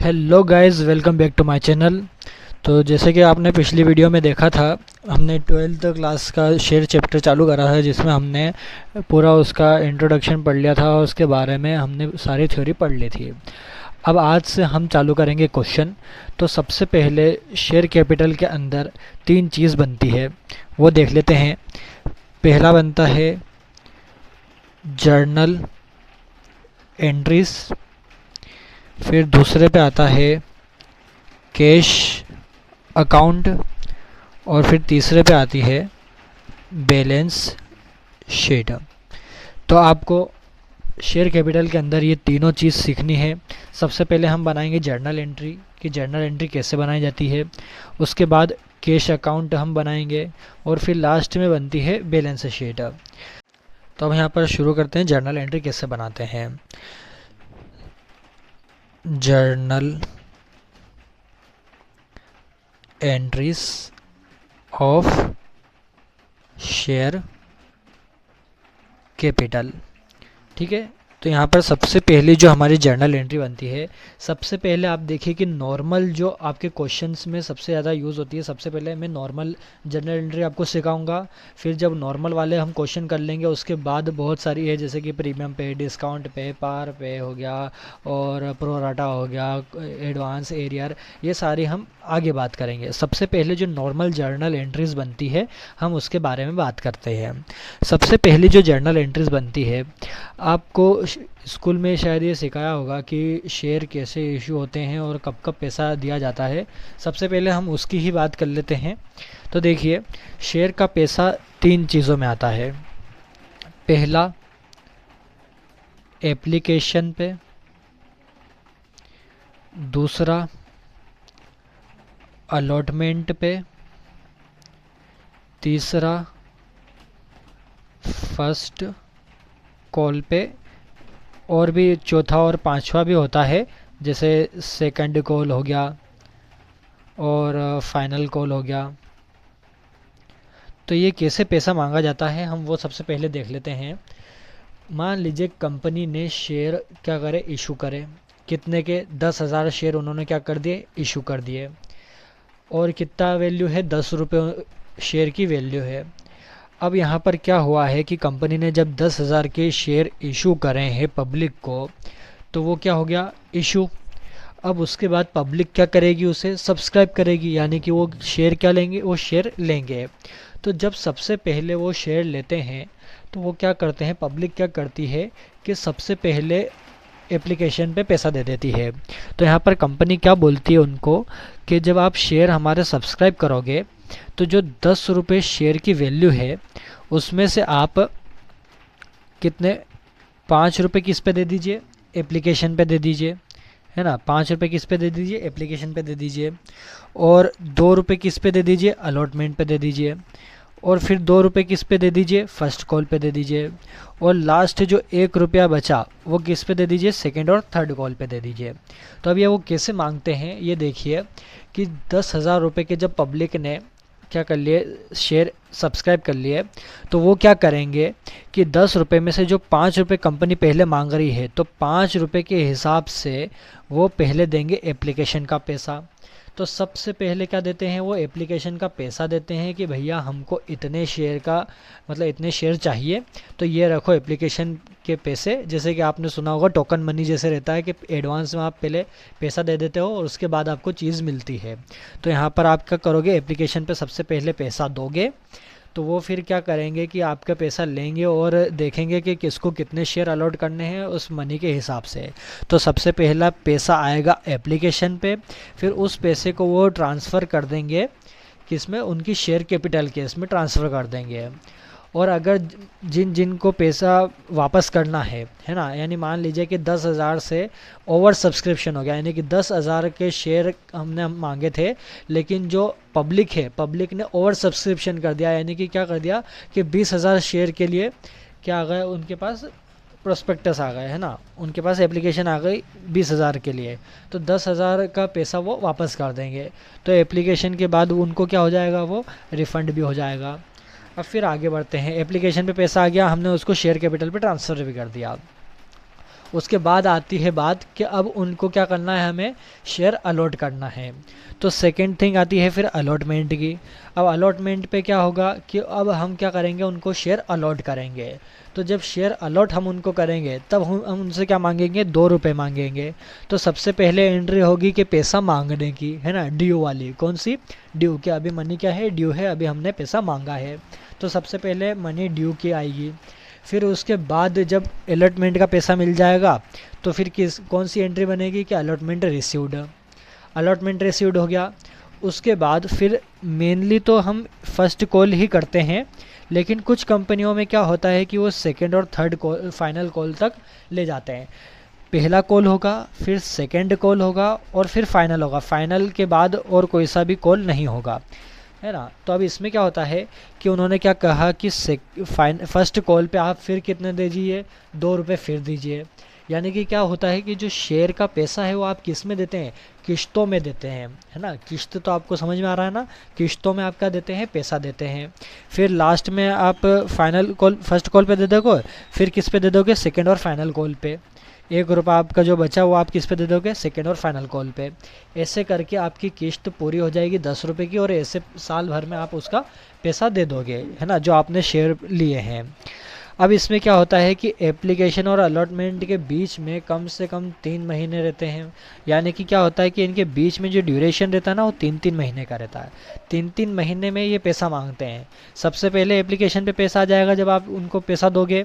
Hello guys, welcome back to my channel. तो जैसे कि आपने पिछली वीडियो में देखा था, हमने 12th क्लास का शेयर चैप्टर चालू करा था, जिसमें हमने पूरा उसका इंट्रोडक्शन पढ़ लिया था और उसके बारे में हमने सारी थ्योरी पढ़ ली थी। अब आज से हम चालू करेंगे क्वेश्चन। तो सबसे पहले शेयर कैपिटल के अंदर तीन चीज़ बनती है, वो देख लेते हैं। पहला बनता है जर्नल एंट्रीज, फिर दूसरे पे आता है कैश अकाउंट, और फिर तीसरे पे आती है बैलेंस शीट। तो आपको शेयर कैपिटल के अंदर ये तीनों चीज़ सीखनी है। सबसे पहले हम बनाएंगे जर्नल एंट्री, कि जर्नल एंट्री कैसे बनाई जाती है। उसके बाद कैश अकाउंट हम बनाएंगे, और फिर लास्ट में बनती है बैलेंस शीट। तो हम यहाँ पर शुरू करते हैं जर्नल एंट्री कैसे बनाते हैं। Journal entries of share capital. ठीक है, तो यहाँ पर सबसे पहले जो हमारी जर्नल एंट्री बनती है, सबसे पहले आप देखिए कि नॉर्मल जो आपके क्वेश्चंस में सबसे ज़्यादा यूज़ होती है। सबसे पहले मैं नॉर्मल जर्नल एंट्री आपको सिखाऊंगा, फिर जब नॉर्मल वाले हम क्वेश्चन कर लेंगे उसके बाद बहुत सारी है, जैसे कि प्रीमियम पे, डिस्काउंट पे, पार पे हो गया, और प्रोराटा हो गया, एडवांस एरियर, ये सारी हम आगे बात करेंगे। सबसे पहले जो नॉर्मल जर्नल एंट्रीज़ बनती है हम उसके बारे में बात करते हैं। सबसे पहली जो जर्नल एंट्रीज़ बनती है, आपको स्कूल में शायद ये सिखाया होगा कि शेयर कैसे इशू होते हैं और कब कब पैसा दिया जाता है। सबसे पहले हम उसकी ही बात कर लेते हैं। तो देखिए, शेयर का पैसा तीन चीज़ों में आता है। पहला एप्लीकेशन पे, दूसरा अलॉटमेंट पे, तीसरा फर्स्ट कॉल पे, और भी चौथा और पांचवा भी होता है, जैसे सेकंड कॉल हो गया और फाइनल कॉल हो गया। तो ये कैसे पैसा मांगा जाता है हम वो सबसे पहले देख लेते हैं। मान लीजिए कंपनी ने शेयर क्या करे, इशू करे। कितने के? 10,000 शेयर उन्होंने क्या कर दिए, इशू कर दिए। और कितना वैल्यू है? 10 रुपये शेयर की वैल्यू है। अब यहाँ पर क्या हुआ है कि कंपनी ने जब 10,000 के शेयर इशू करे हैं पब्लिक को, तो वो क्या हो गया, इशू। अब उसके बाद पब्लिक क्या करेगी, उसे सब्सक्राइब करेगी, यानी कि वो शेयर क्या लेंगे, वो शेयर लेंगे। तो जब सबसे पहले वो शेयर लेते हैं तो वो क्या करते हैं, पब्लिक क्या करती है कि सबसे पहले एप्लीकेशन पे पैसा दे देती है। तो यहाँ पर कंपनी क्या बोलती है उनको कि जब आप शेयर हमारे सब्सक्राइब करोगे तो जो 10 रुपये शेयर की वैल्यू है उसमें से आप कितने, 5 रुपये किस पे दे दीजिए, एप्लीकेशन पे दे दीजिए, है ना। 5 रुपये किस पे दे दीजिए, एप्लीकेशन पे दे दीजिए, और 2 रुपये किस पे दे दीजिए, अलॉटमेंट पे दे दीजिए, और फिर 2 रुपये किस पे दे दीजिए, फर्स्ट कॉल पे दे दीजिए, और लास्ट जो 1 रुपया बचा वो किस पे दे दीजिए, सेकंड और थर्ड कॉल पे दे दीजिए। तो अब ये वो कैसे मांगते हैं, ये देखिए कि 10,000 रुपये के जब पब्लिक ने क्या कर लिए, शेयर सब्सक्राइब कर लिए, तो वो क्या करेंगे कि 10 रुपये में से जो 5 रुपये कंपनी पहले मांग रही है, तो 5 रुपये के हिसाब से वो पहले देंगे एप्लीकेशन का पैसा। तो सबसे पहले क्या देते हैं, वो एप्लीकेशन का पैसा देते हैं कि भैया हमको इतने शेयर का, मतलब इतने शेयर चाहिए, तो ये रखो एप्लीकेशन के पैसे। जैसे कि आपने सुना होगा टोकन मनी जैसे रहता है कि एडवांस में आप पहले पैसा दे देते हो और उसके बाद आपको चीज़ मिलती है। तो यहाँ पर आप क्या करोगे, एप्लीकेशन पे सबसे पहले पैसा दोगे, तो वो फिर क्या करेंगे कि आपका पैसा लेंगे और देखेंगे कि किसको कितने शेयर अलॉट करने हैं उस मनी के हिसाब से। तो सबसे पहला पैसा आएगा एप्लीकेशन पे, फिर उस पैसे को वो ट्रांसफ़र कर देंगे किसमें, उनकी शेयर कैपिटल के इसमें ट्रांसफ़र कर देंगे। और अगर जिन जिन को पैसा वापस करना है ना, यानी मान लीजिए कि 10,000 से ओवर सब्सक्रिप्शन हो गया, यानी कि 10,000 के शेयर हमने मांगे थे, लेकिन जो पब्लिक है, पब्लिक ने ओवर सब्सक्रिप्शन कर दिया, यानी कि क्या कर दिया कि 20,000 शेयर के लिए क्या आ गए उनके पास, प्रोस्पेक्टस आ गए, है ना, उनके पास एप्लीकेशन आ गई 20,000 के लिए, तो 10,000 का पैसा वो वापस कर देंगे। तो एप्लीकेशन के बाद उनको क्या हो जाएगा, वो रिफ़ंड भी हो जाएगा। अब फिर आगे बढ़ते हैं, एप्लीकेशन पे पैसा आ गया, हमने उसको शेयर कैपिटल पे ट्रांसफ़र भी कर दिया। उसके बाद आती है बात कि अब उनको क्या करना है, हमें शेयर अलॉट करना है। तो सेकंड थिंग आती है फिर अलॉटमेंट की। अब अलॉटमेंट पे क्या होगा कि अब हम क्या करेंगे, उनको शेयर अलॉट करेंगे। तो जब शेयर अलॉट हम उनको करेंगे तब हम उनसे क्या मांगेंगे, 2 रुपये मांगेंगे। तो सबसे पहले एंट्री होगी कि पैसा मांगने की, है ना, ड्यू वाली। कौन सी? ड्यू। क्या अभी मनी क्या है, ड्यू है, अभी हमने पैसा मांगा है। तो सबसे पहले मनी ड्यू की आएगी। फिर उसके बाद जब अलॉटमेंट का पैसा मिल जाएगा तो फिर कौन सी एंट्री बनेगी कि अलॉटमेंट रिसीव्ड। अलॉटमेंट रिसीव्ड हो गया। उसके बाद फिर मेनली तो हम फर्स्ट कॉल ही करते हैं, लेकिन कुछ कंपनियों में क्या होता है कि वो सेकंड और थर्ड कॉल, फाइनल कॉल तक ले जाते हैं। पहला कॉल होगा, फिर सेकंड कॉल होगा और फिर फाइनल होगा। फाइनल के बाद और कोई सा भी कॉल नहीं होगा, है ना। तो अब इसमें क्या होता है कि उन्होंने क्या कहा कि फर्स्ट कॉल पे आप फिर कितने दीजिए, 2 रुपये फिर दीजिए। यानी कि क्या होता है कि जो शेयर का पैसा है वो आप किस में देते हैं, किश्तों में देते हैं, है ना। किश्त तो आपको समझ में आ रहा है ना, किश्तों में आप क्या देते हैं, पैसा देते हैं। फिर लास्ट में आप फाइनल कॉल, फर्स्ट कॉल पे दे दोगे, फिर किस पे दे दोगे, सेकेंड और फाइनल कॉल पे। 1 रुपया आपका जो बचा वो आप किस पे दे दोगे, सेकेंड और फाइनल कॉल पे। ऐसे करके आपकी किश्त पूरी हो जाएगी 10 रुपये की, और ऐसे साल भर में आप उसका पैसा दे दोगे, है ना, जो आपने शेयर लिए हैं। अब इसमें क्या होता है कि एप्लीकेशन और अलॉटमेंट के बीच में कम से कम 3 महीने रहते हैं। यानी कि क्या होता है कि इनके बीच में जो ड्यूरेशन रहता है ना वो 3-3 महीने का रहता है। 3-3 महीने में ये पैसा मांगते हैं। सबसे पहले एप्लीकेशन पे पैसा आ जाएगा जब आप उनको पैसा दोगे,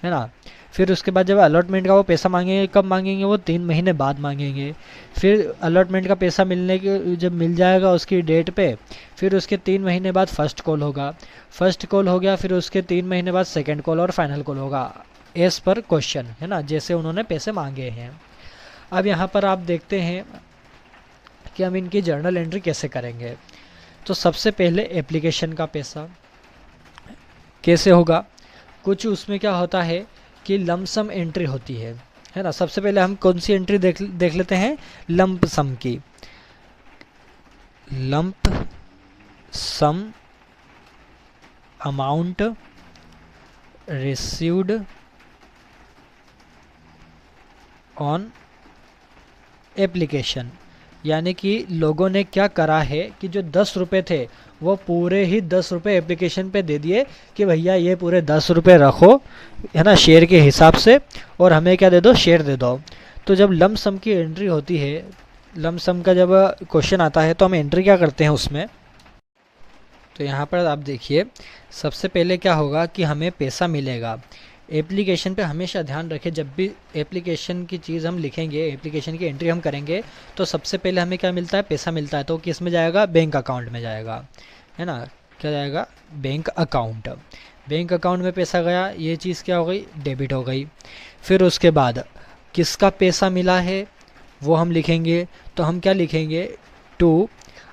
है ना। फिर उसके बाद जब अलॉटमेंट का वो पैसा मांगेंगे, कब मांगेंगे, वो 3 महीने बाद मांगेंगे। फिर अलॉटमेंट का पैसा मिलने के जब मिल जाएगा उसकी डेट पे, फिर उसके 3 महीने बाद फर्स्ट कॉल होगा। फर्स्ट कॉल हो गया, फिर उसके 3 महीने बाद सेकंड कॉल और फाइनल कॉल होगा, एज पर क्वेश्चन, है ना, जैसे उन्होंने पैसे मांगे हैं। अब यहाँ पर आप देखते हैं कि हम इनकी जर्नल एंट्री कैसे करेंगे। तो सबसे पहले एप्लीकेशन का पैसा कैसे होगा, कुछ उसमें क्या होता है कि लमसम एंट्री होती है ना। सबसे पहले हम कौन सी एंट्री देख लेते हैं, लंप सम की। Lump sum amount received on application. यानी कि लोगों ने क्या करा है कि जो 10 रुपये थे वो पूरे ही 10 रुपये एप्लीकेशन पे दे दिए कि भैया ये पूरे 10 रुपये रखो, है ना, शेयर के हिसाब से, और हमें क्या दे दो, शेयर दे दो। तो जब लम सम की एंट्री होती है, लम सम का जब क्वेश्चन आता है तो हम एंट्री क्या करते हैं उसमें। तो यहाँ पर आप देखिए, सबसे पहले क्या होगा कि हमें पैसा मिलेगा। एप्लीकेशन पे हमेशा ध्यान रखें, जब भी एप्लीकेशन की चीज़ हम लिखेंगे, एप्लीकेशन की एंट्री हम करेंगे, तो सबसे पहले हमें क्या मिलता है, पैसा मिलता है। तो किस में जाएगा, बैंक अकाउंट में जाएगा, है ना। क्या जाएगा, बैंक अकाउंट। बैंक अकाउंट में पैसा गया, ये चीज़ क्या हो गई, डेबिट हो गई। फिर उसके बाद किसका पैसा मिला है वो हम लिखेंगे। तो हम क्या लिखेंगे, टू।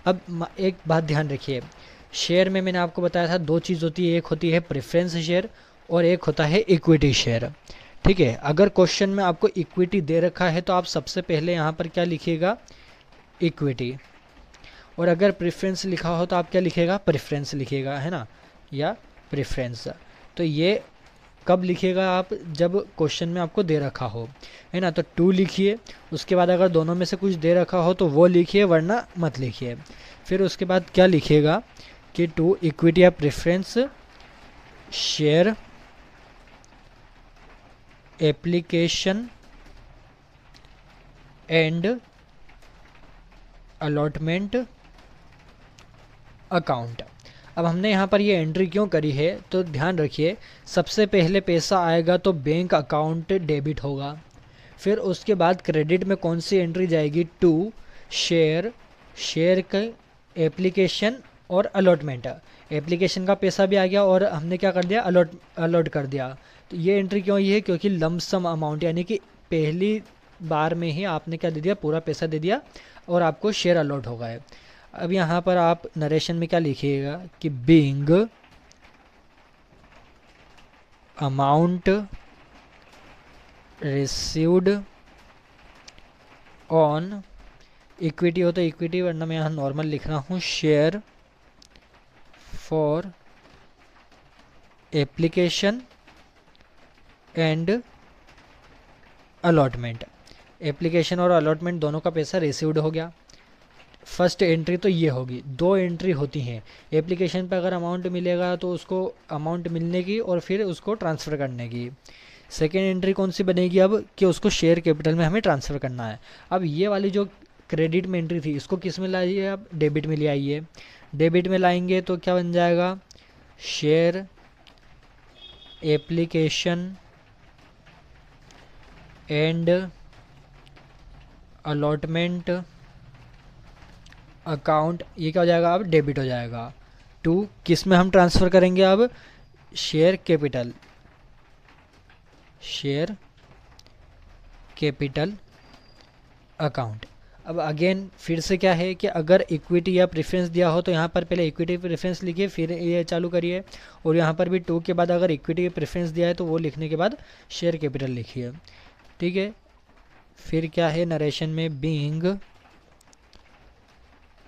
अब एक बात ध्यान रखिए, शेयर में मैंने आपको बताया था 2 चीज़ होती है, एक होती है प्रेफरेंस शेयर और एक होता है इक्विटी शेयर। ठीक है, अगर क्वेश्चन में आपको इक्विटी दे रखा है तो आप सबसे पहले यहाँ पर क्या लिखिएगा, इक्विटी। और अगर प्रेफरेंस लिखा हो तो आप क्या लिखेगा, प्रेफरेंस लिखिएगा, है ना, या प्रेफरेंस। तो ये कब लिखिएगा आप, जब क्वेश्चन में आपको दे रखा हो, है ना। तो 2 लिखिए। उसके बाद अगर दोनों में से कुछ दे रखा हो तो वो लिखिए, वरना मत लिखिए। फिर उसके बाद क्या लिखिएगा कि 2 इक्विटी या preference share application and allotment account. अब हमने यहाँ पर ये एंट्री क्यों करी है, तो ध्यान रखिए, सबसे पहले पैसा आएगा तो बैंक अकाउंट डेबिट होगा। फिर उसके बाद क्रेडिट में कौन सी एंट्री जाएगी, टू शेयर, शेयर के एप्लीकेशन और अलॉटमेंट। एप्लीकेशन का पैसा भी आ गया और हमने क्या कर दिया, अलॉट कर दिया। तो ये एंट्री क्यों ये है, क्योंकि लमसम अमाउंट, यानी कि पहली बार में ही आपने क्या दे दिया, पूरा पैसा दे दिया और आपको शेयर अलॉट हो गए। अब यहाँ पर आप नरेशन में क्या लिखिएगा कि being amount received on equity हो तो इक्विटी, वरना मैं यहाँ नॉर्मल लिख रहा हूँ, share for application and allotment. Application और अलॉटमेंट दोनों का पैसा रिसीव्ड हो गया। फर्स्ट एंट्री तो ये होगी, दो एंट्री होती हैं। एप्लीकेशन पे अगर अमाउंट मिलेगा तो उसको अमाउंट मिलने की और फिर उसको ट्रांसफ़र करने की। सेकेंड एंट्री कौन सी बनेगी अब, कि उसको शेयर कैपिटल में हमें ट्रांसफ़र करना है। अब ये वाली जो क्रेडिट में एंट्री थी इसको किस में लाइए, अब डेबिट में ले आइए। डेबिट में लाएंगे तो क्या बन जाएगा, share application and allotment account, ये क्या हो जाएगा, अब डेबिट हो जाएगा। टू किस में हम ट्रांसफ़र करेंगे, अब share capital, share capital account. अब अगेन फिर से क्या है कि अगर इक्विटी या प्रेफरेंस दिया हो तो यहाँ पर पहले इक्विटी प्रेफरेंस लिखिए फिर ये चालू करिए, और यहाँ पर भी टू के बाद अगर इक्विटी प्रेफरेंस दिया है तो वो लिखने के बाद शेयर कैपिटल लिखिए। ठीक है, फिर क्या है नरेशन में, being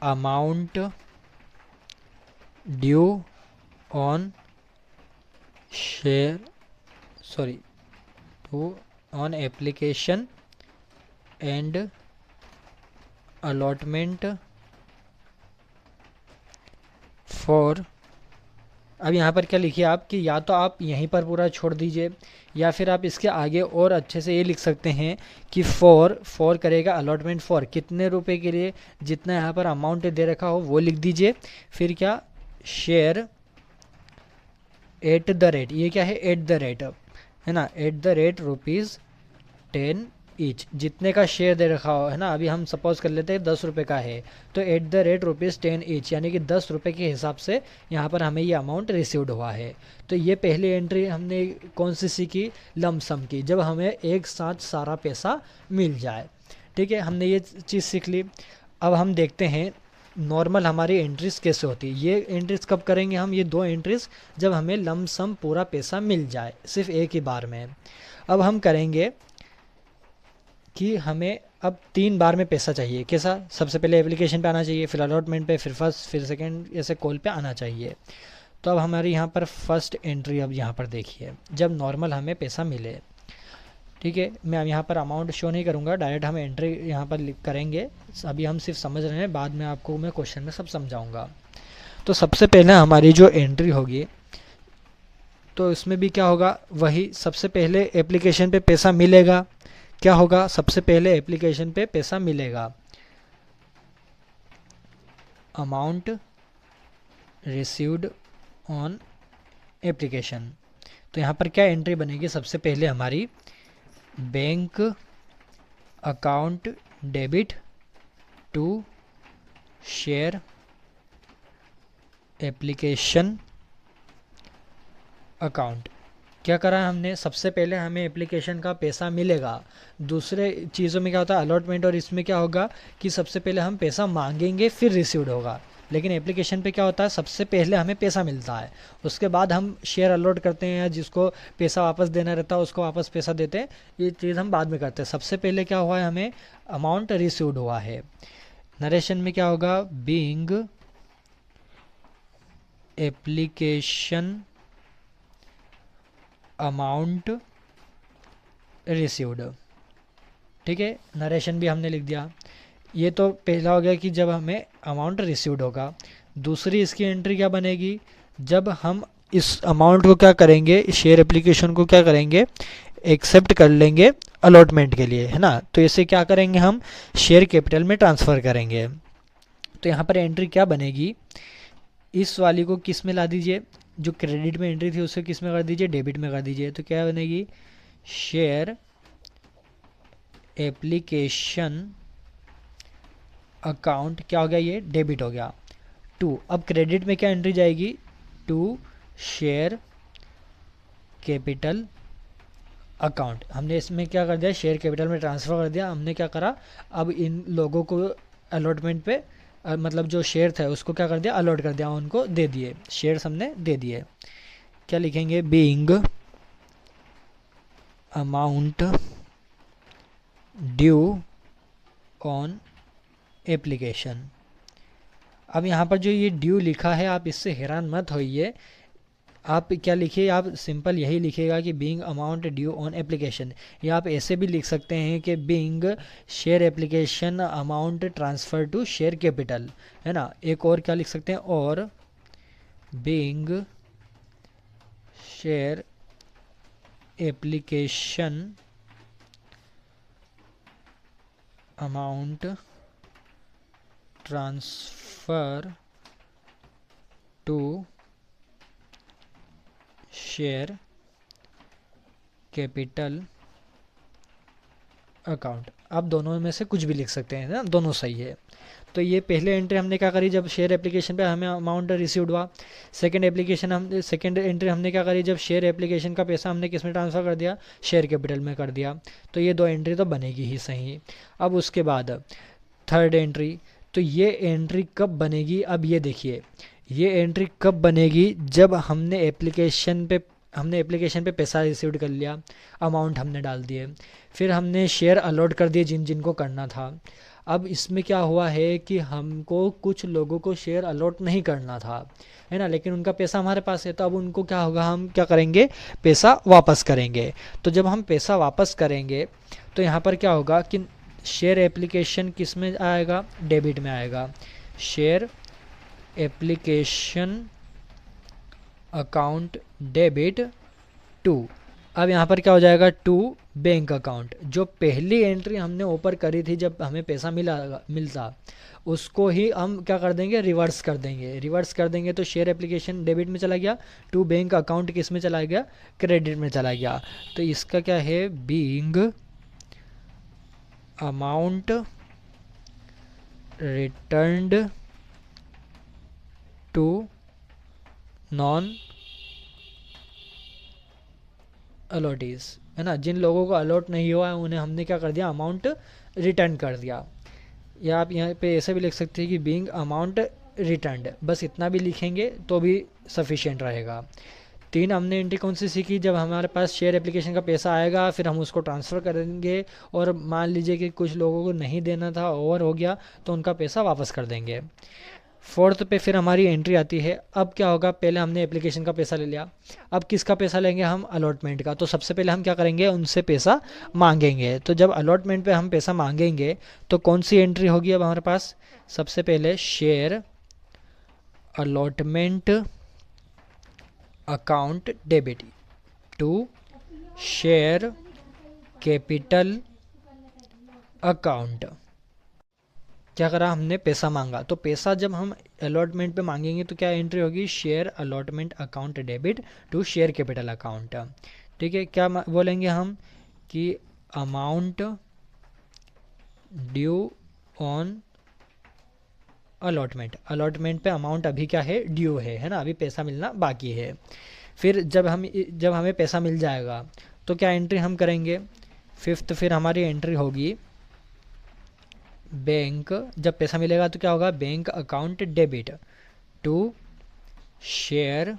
amount due on share to on application and allotment for. अब यहाँ पर क्या लिखिए आप, कि या तो आप यहीं पर पूरा छोड़ दीजिए या फिर आप इसके आगे और अच्छे से ये लिख सकते हैं कि फॉर करेगा अलॉटमेंट फॉर कितने रुपए के लिए, जितना यहाँ पर अमाउंट दे रखा हो वो लिख दीजिए। फिर क्या, शेयर एट द रेट, ये क्या है, एट द रेट है ना, एट द रेट ₹10 ईच, जितने का शेयर दे रखा हो है ना। अभी हम सपोज कर लेते हैं 10 रुपये का है तो एट द रेट ₹10 ईच, यानी कि 10 रुपये के हिसाब से यहाँ पर हमें ये अमाउंट रिसीव्ड हुआ है। तो ये पहली एंट्री हमने कौन सी सीखी, लमसम की, जब हमें एक साथ सारा पैसा मिल जाए। ठीक है, हमने ये चीज़ सीख ली। अब हम देखते हैं नॉर्मल हमारी एंट्रीज कैसे होती है। ये एंट्रीज कब करेंगे हम, ये दो एंट्रीज जब हमें लमसम पूरा पैसा मिल जाए सिर्फ एक ही बार में। अब हम करेंगे कि हमें अब 3 बार में पैसा चाहिए। कैसा, सबसे पहले एप्लीकेशन पे आना चाहिए, फिर अलॉटमेंट पे, फिर फर्स्ट, फिर सेकंड, ऐसे कॉल पे आना चाहिए। तो अब हमारी यहाँ पर फर्स्ट एंट्री, अब यहाँ पर देखिए जब नॉर्मल हमें पैसा मिले। ठीक है, मैं अब यहाँ पर अमाउंट शो नहीं करूँगा, डायरेक्ट हम एंट्री यहाँ पर करेंगे। अभी हम सिर्फ समझ रहे हैं, बाद में आपको मैं क्वेश्चन में सब समझाऊँगा। तो सबसे पहले हमारी जो एंट्री होगी तो इसमें भी क्या होगा, वही सबसे पहले एप्लीकेशन पे पैसा मिलेगा। क्या होगा, सबसे पहले एप्लीकेशन पे पैसा मिलेगा, अमाउंट रिसीव्ड ऑन एप्लीकेशन। तो यहाँ पर क्या एंट्री बनेगी, सबसे पहले हमारी bank account debit to share application account. क्या करा है हमने, सबसे पहले हमें एप्लीकेशन का पैसा मिलेगा। दूसरे चीज़ों में क्या होता है, अलॉटमेंट और इसमें क्या होगा कि सबसे पहले हम पैसा मांगेंगे फिर रिसीव्ड होगा। लेकिन एप्लीकेशन पे क्या होता है, सबसे पहले हमें पैसा मिलता है, उसके बाद हम शेयर अलॉट करते हैं, जिसको पैसा वापस देना रहता है उसको वापस पैसा देते हैं। ये चीज़ हम बाद में करते हैं। सबसे पहले क्या हुआ है, हमें अमाउंट रिसीव्ड हुआ है। नरेशन में क्या होगा, बीइंग एप्लीकेशन अमाउंट रिसीव्ड। ठीक है, नरेशन भी हमने लिख दिया। ये तो पहला हो गया कि जब हमें अमाउंट रिसीव्ड होगा। दूसरी इसकी एंट्री क्या बनेगी, जब हम इस अमाउंट को क्या करेंगे, शेयर एप्लीकेशन को क्या करेंगे, एक्सेप्ट कर लेंगे अलॉटमेंट के लिए, है ना। तो इसे क्या करेंगे, हम शेयर कैपिटल में ट्रांसफ़र करेंगे। तो यहाँ पर एंट्री क्या बनेगी, इस वाली को किस में ला दीजिए, जो क्रेडिट में एंट्री थी उसे किस में कर दीजिए, डेबिट में कर दीजिए। तो क्या बनेगी, शेयर एप्लीकेशन अकाउंट, क्या हो गया, ये डेबिट हो गया। टू, अब क्रेडिट में क्या एंट्री जाएगी, टू शेयर कैपिटल अकाउंट। हमने इसमें क्या कर दिया, शेयर कैपिटल में ट्रांसफ़र कर दिया। हमने क्या करा, अब इन लोगों को अलॉटमेंट पे मतलब जो शेयर थे उसको क्या कर दिया, अलॉट कर दिया, उनको दे दिए, शेयर्स हमने दे दिए। क्या लिखेंगे, being amount due on application. अब यहाँ पर जो ये ड्यू लिखा है आप इससे हैरान मत होइए, आप क्या लिखिए, आप सिंपल यही लिखिएगा कि being amount due on application, या आप ऐसे भी लिख सकते हैं कि being share application amount transfer to share capital, है ना। एक और क्या लिख सकते हैं, और being share application amount transfer to share capital account. आप दोनों में से कुछ भी लिख सकते हैं ना, दोनों सही है। तो ये पहले एंट्री हमने क्या करी जब शेयर एप्लीकेशन पे हमें अमाउंट रिसीव्ड हुआ। सेकंड एंट्री हमने क्या करी जब शेयर एप्लीकेशन का पैसा हमने किस में ट्रांसफ़र कर दिया, शेयर कैपिटल में कर दिया। तो ये दो एंट्री तो बनेगी ही सही। अब उसके बाद थर्ड एंट्री, तो ये एंट्री कब बनेगी, अब ये देखिए, ये एंट्री कब बनेगी जब हमने एप्लीकेशन पे पैसा रिसीव्ड कर लिया, अमाउंट हमने डाल दिए, फिर हमने शेयर अलॉट कर दिए जिन जिनको करना था। अब इसमें क्या हुआ है कि हमको कुछ लोगों को शेयर अलॉट नहीं करना था, है ना, लेकिन उनका पैसा हमारे पास है, तो अब उनको क्या होगा, हम क्या करेंगे, पैसा वापस करेंगे। तो जब हम पैसा वापस करेंगे तो यहाँ पर क्या होगा कि शेयर एप्लीकेशन किस में आएगा, डेबिट में आएगा। Share application account debit to, अब यहाँ पर क्या हो जाएगा, टू बैंक अकाउंट। जो पहली एंट्री हमने ऊपर करी थी जब हमें पैसा मिलता, उसको ही हम क्या कर देंगे, रिवर्स कर देंगे। तो शेयर एप्लीकेशन डेबिट में चला गया, टू बैंक अकाउंट किस में चला गया, क्रेडिट में चला गया। तो इसका क्या है, being amount returned to non allottees, है ना, जिन लोगों को अलॉट नहीं हुआ है उन्हें हमने क्या कर दिया, अमाउंट रिटर्न कर दिया। या आप यहाँ पे ऐसे भी लिख सकते हैं कि बीइंग अमाउंट रिटर्न्ड, बस इतना भी लिखेंगे तो भी सफिशिएंट रहेगा। तीन हमने एंट्री कौन सी सीखी, जब हमारे पास शेयर एप्लीकेशन का पैसा आएगा फिर हम उसको ट्रांसफ़र करेंगे, और मान लीजिए कि कुछ लोगों को नहीं देना था, ओवर हो गया, तो उनका पैसा वापस कर देंगे। फोर्थ पे फिर हमारी एंट्री आती है। अब क्या होगा, पहले हमने एप्लीकेशन का पैसा ले लिया, अब किसका पैसा लेंगे हम, अलॉटमेंट का। तो सबसे पहले हम क्या करेंगे, उनसे पैसा मांगेंगे। तो जब अलॉटमेंट पे हम पैसा मांगेंगे तो कौन सी एंट्री होगी अब हमारे पास, सबसे पहले share allotment account debit to share capital account. क्या करा, हमने पैसा मांगा, तो पैसा जब हम अलॉटमेंट पे मांगेंगे तो क्या एंट्री होगी, share allotment account debit to share capital account. ठीक है, क्या बोलेंगे हम कि अमाउंट ड्यू ऑन अलॉटमेंट पे अमाउंट अभी क्या है, ड्यू है ना, अभी पैसा मिलना बाकी है। फिर जब हमें पैसा मिल जाएगा तो क्या एंट्री हम करेंगे, फिफ्थ फिर हमारी एंट्री होगी बैंक, जब पैसा मिलेगा तो क्या होगा, bank account debit to share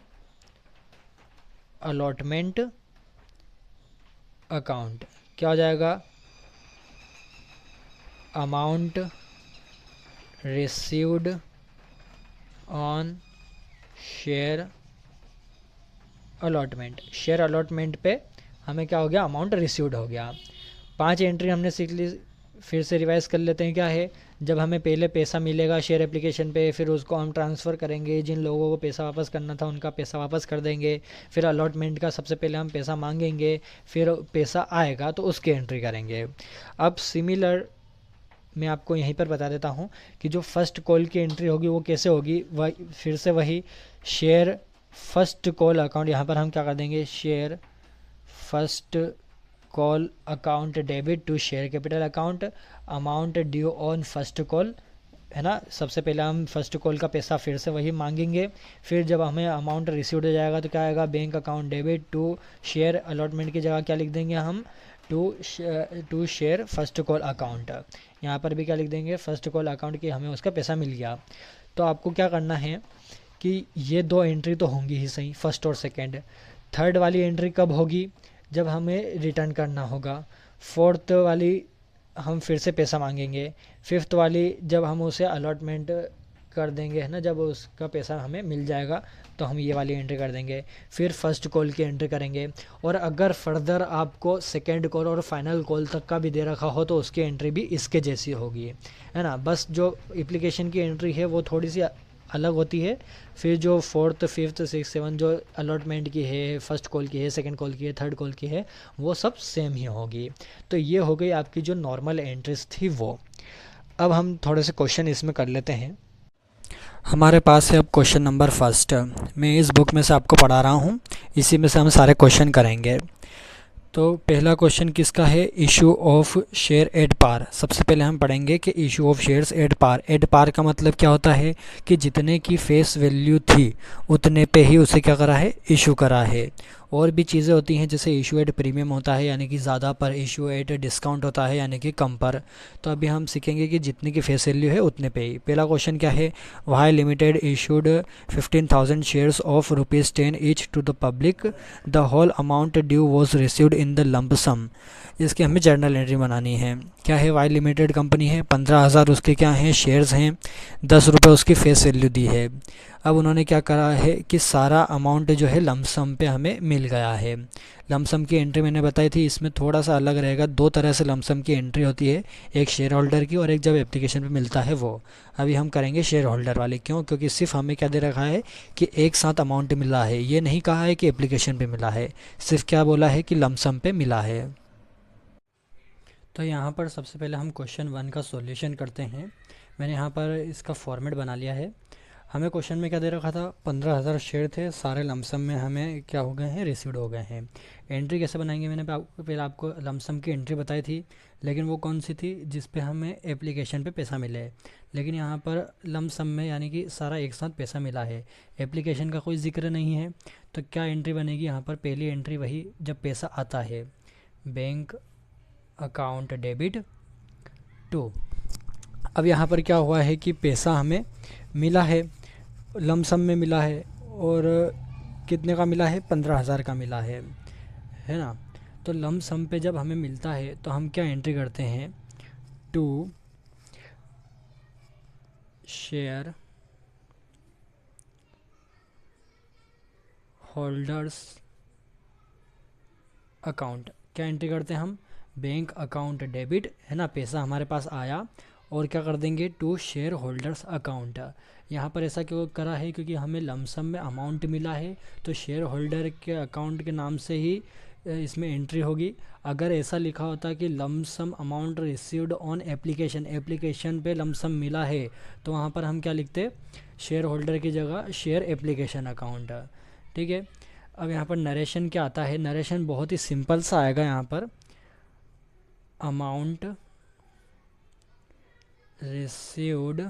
allotment account. क्या हो जाएगा, amount received on share allotment पे हमें क्या हो गया, अमाउंट रिसीव्ड हो गया। 5 एंट्री हमने सीख ली, फिर से रिवाइज कर लेते हैं। क्या है, जब हमें पहले पैसा मिलेगा शेयर एप्लीकेशन पे, फिर उसको हम ट्रांसफ़र करेंगे, जिन लोगों को पैसा वापस करना था उनका पैसा वापस कर देंगे। फिर अलॉटमेंट का सबसे पहले हम पैसा मांगेंगे, फिर पैसा आएगा तो उसकी एंट्री करेंगे। अब सिमिलर मैं आपको यहीं पर बता देता हूँ कि जो फर्स्ट कॉल की एंट्री होगी वो कैसे होगी, वह फिर से वही शेयर फर्स्ट कॉल अकाउंट, यहाँ पर हम क्या कर देंगे, share first call account debit to share capital account, amount due on first call, है ना। सबसे पहले हम फर्स्ट कॉल का पैसा फिर से वही मांगेंगे, फिर जब हमें अमाउंट रिसीव्ड हो जाएगा तो क्या आएगा, bank account debit to share allotment की जगह क्या लिख देंगे हम, to share first call account. यहाँ पर भी क्या लिख देंगे, फर्स्ट कॉल अकाउंट की हमें उसका पैसा मिल गया। तो आपको क्या करना है कि ये दो एंट्री तो होंगी ही सही, फर्स्ट और सेकेंड। थर्ड वाली एंट्री कब होगी, जब हमें रिटर्न करना होगा। फोर्थ वाली हम फिर से पैसा मांगेंगे। फिफ्थ वाली जब हम उसे अलॉटमेंट कर देंगे, है ना, जब उसका पैसा हमें मिल जाएगा तो हम ये वाली एंट्री कर देंगे। फिर फर्स्ट कॉल की एंट्री करेंगे, और अगर फर्दर आपको सेकेंड कॉल और फाइनल कॉल तक का भी दे रखा हो तो उसकी एंट्री भी इसके जैसी होगी, है ना। बस जो एप्लीकेशन की एंट्री है वो थोड़ी सी अलग होती है। फिर जो फोर्थ फिफ्थ सिक्स सेवन जो अलॉटमेंट की है, फर्स्ट कॉल की है, सेकंड कॉल की है, थर्ड कॉल की है, वो सब सेम ही होगी। तो ये हो गई आपकी जो नॉर्मल एंट्रीज थी वो। अब हम थोड़े से क्वेश्चन इसमें कर लेते हैं। हमारे पास है अब क्वेश्चन नंबर फर्स्ट। मैं इस बुक में से आपको पढ़ा रहा हूँ, इसी में से हम सारे क्वेश्चन करेंगे। तो पहला क्वेश्चन किसका है, issue of share at par. सबसे पहले हम पढ़ेंगे कि issue of shares at par. At par का मतलब क्या होता है कि जितने की फेस वैल्यू थी उतने पे ही उसे क्या करा है, इशू करा है। और भी चीज़ें होती हैं, जैसे इशू एट प्रीमियम होता है यानी कि ज़्यादा पर, इशू एट डिस्काउंट होता है यानी कि कम पर। तो अभी हम सीखेंगे कि जितने की फेस वैल्यू है उतने पे ही। पहला क्वेश्चन क्या है, Y limited issued 15,000 shares of ₹10 each to the public, the whole amount due was received in the lump sum. इसकी हमें जर्नल एंट्री बनानी है। क्या है, वाई लिमिटेड कंपनी है, 15,000 उसके क्या हैं, शेयर्स हैं, ₹10 उसकी फेस वैल्यू दी है। अब उन्होंने क्या करा है कि सारा अमाउंट जो है लमसम पे हमें मिल गया है। लमसम की एंट्री मैंने बताई थी, इसमें थोड़ा सा अलग रहेगा। दो तरह से लमसम की एंट्री होती है, एक शेयर होल्डर की और एक जब एप्लीकेशन पे मिलता है वो। अभी हम करेंगे शेयर होल्डर वाली। क्यों, क्योंकि सिर्फ हमें क्या दे रखा है कि एक साथ अमाउंट मिला है, ये नहीं कहा है कि एप्लीकेशन पे मिला है, सिर्फ क्या बोला है कि लमसम पे मिला है। तो यहाँ पर सबसे पहले हम क्वेश्चन 1 का सॉल्यूशन करते हैं। मैंने यहाँ पर इसका फॉर्मेट बना लिया है। हमें क्वेश्चन में क्या दे रखा था, 15,000 शेयर थे, सारे लमसम में हमें क्या हो गए हैं, रिसीव्ड हो गए हैं। एंट्री कैसे बनाएंगे, मैंने पहले आपको लमसम की एंट्री बताई थी, लेकिन वो कौन सी थी, जिस पे हमें एप्लीकेशन पे पैसा मिले। लेकिन यहाँ पर लमसम में यानी कि सारा एक साथ पैसा मिला है, एप्लीकेशन का कोई जिक्र नहीं है। तो क्या एंट्री बनेगी यहाँ पर, पहली एंट्री वही जब पैसा आता है, बैंक अकाउंट डेबिट टू। अब यहाँ पर क्या हुआ है कि पैसा हमें मिला है, लमसम में मिला है, और कितने का मिला है, 15,000 का मिला है ना। तो लमसम पे जब हमें मिलता है तो हम क्या एंट्री करते हैं, टू शेयर होल्डर्स अकाउंट। क्या एंट्री करते हैं हम, बैंक अकाउंट डेबिट, है ना, पैसा हमारे पास आया, और क्या कर देंगे, टू शेयर होल्डर्स अकाउंट। यहाँ पर ऐसा क्यों करा है, क्योंकि हमें लमसम में अमाउंट मिला है, तो शेयर होल्डर के अकाउंट के नाम से ही इसमें एंट्री होगी। अगर ऐसा लिखा होता कि lump sum amount received on application, application पे लमसम मिला है, तो वहाँ पर हम क्या लिखते, शेयर होल्डर की जगह शेयर एप्लीकेशन अकाउंट। ठीक है। अब यहाँ पर नरेशन क्या आता है, नरेशन बहुत ही सिंपल सा आएगा यहाँ पर, amount received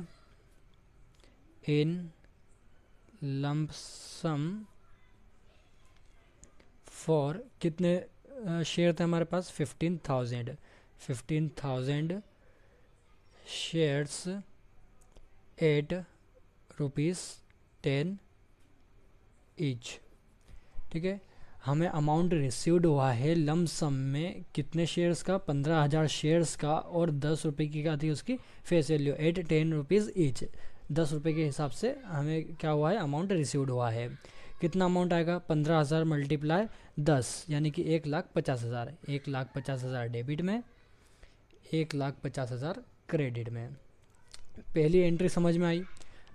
in lump sum for, कितने शेयर थे हमारे पास, 15,000 शेयर्स एट ₹10 ईच। ठीक है। हमें अमाउंट रिसीव्ड हुआ है लमसम में कितने शेयर्स का, 15,000 शेयर्स का, और ₹10 की क्या थी उसकी फेस वैल्यू, एट ₹10 ईच। ₹10 के हिसाब से हमें क्या हुआ है, अमाउंट रिसीव्ड हुआ है। कितना अमाउंट आएगा, 15,000 मल्टीप्लाई 10 यानी कि 1,50,000। 1,50,000 डेबिट में, 1,50,000 क्रेडिट में। पहली एंट्री समझ में आई।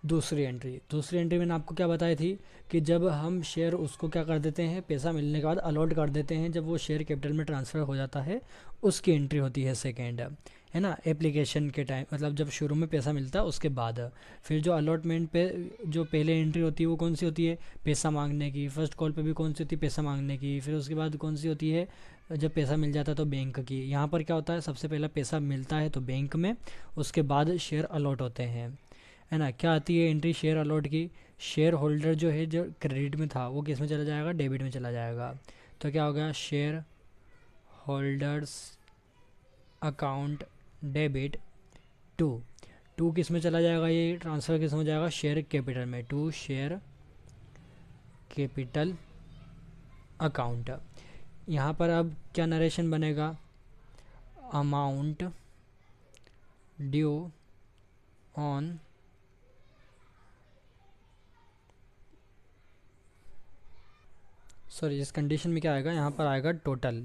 दूसरी एंट्री मैंने आपको क्या बताई थी कि जब हम शेयर उसको क्या कर देते हैं, पैसा मिलने के बाद अलॉट कर देते हैं, जब वो शेयर कैपिटल में ट्रांसफ़र हो जाता है, उसकी एंट्री होती है सेकेंड, है ना, एप्लीकेशन के टाइम, मतलब जब शुरू में पैसा मिलता है उसके बाद। फिर जो अलॉटमेंट पे जो पहले एंट्री होती है वो कौन सी होती है, पैसा मांगने की। फर्स्ट कॉल पे भी कौन सी होती है, पैसा मांगने की। फिर उसके बाद कौन सी होती है, जब पैसा मिल जाता है तो बैंक की। यहाँ पर क्या होता है, सबसे पहला पैसा मिलता है तो बैंक में, उसके बाद शेयर अलॉट होते हैं, है ना। क्या आती है एंट्री शेयर अलॉट की, शेयर होल्डर जो है, जो क्रेडिट में था वो किस में चला जाएगा, डेबिट में चला जाएगा। तो क्या हो गया, shareholders account debit to किस में चला जाएगा, ये ट्रांसफ़र किस में हो जाएगा, शेयर कैपिटल में, टू शेयर कैपिटल अकाउंट। यहाँ पर अब क्या नरेशन बनेगा, अमाउंट ड्यू ऑन सॉरी, इस कंडीशन में क्या आएगा, यहाँ पर आएगा टोटल,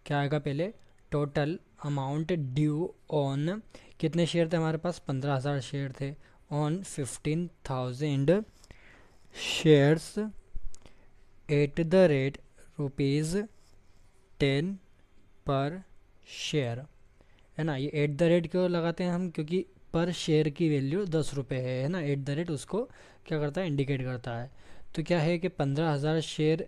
क्या आएगा पहले, टोटल अमाउंट ड्यू ऑन, कितने शेयर थे हमारे पास, 15,000 शेयर थे, on 15,000 shares at the rate ₹10 पर शेयर, है ना। ये एट द रेट क्यों लगाते हैं हम, क्योंकि पर शेयर की वैल्यू 10 रुपये है ना, एट द रेट उसको क्या करता है, इंडिकेट करता है। तो क्या है कि 15,000 शेयर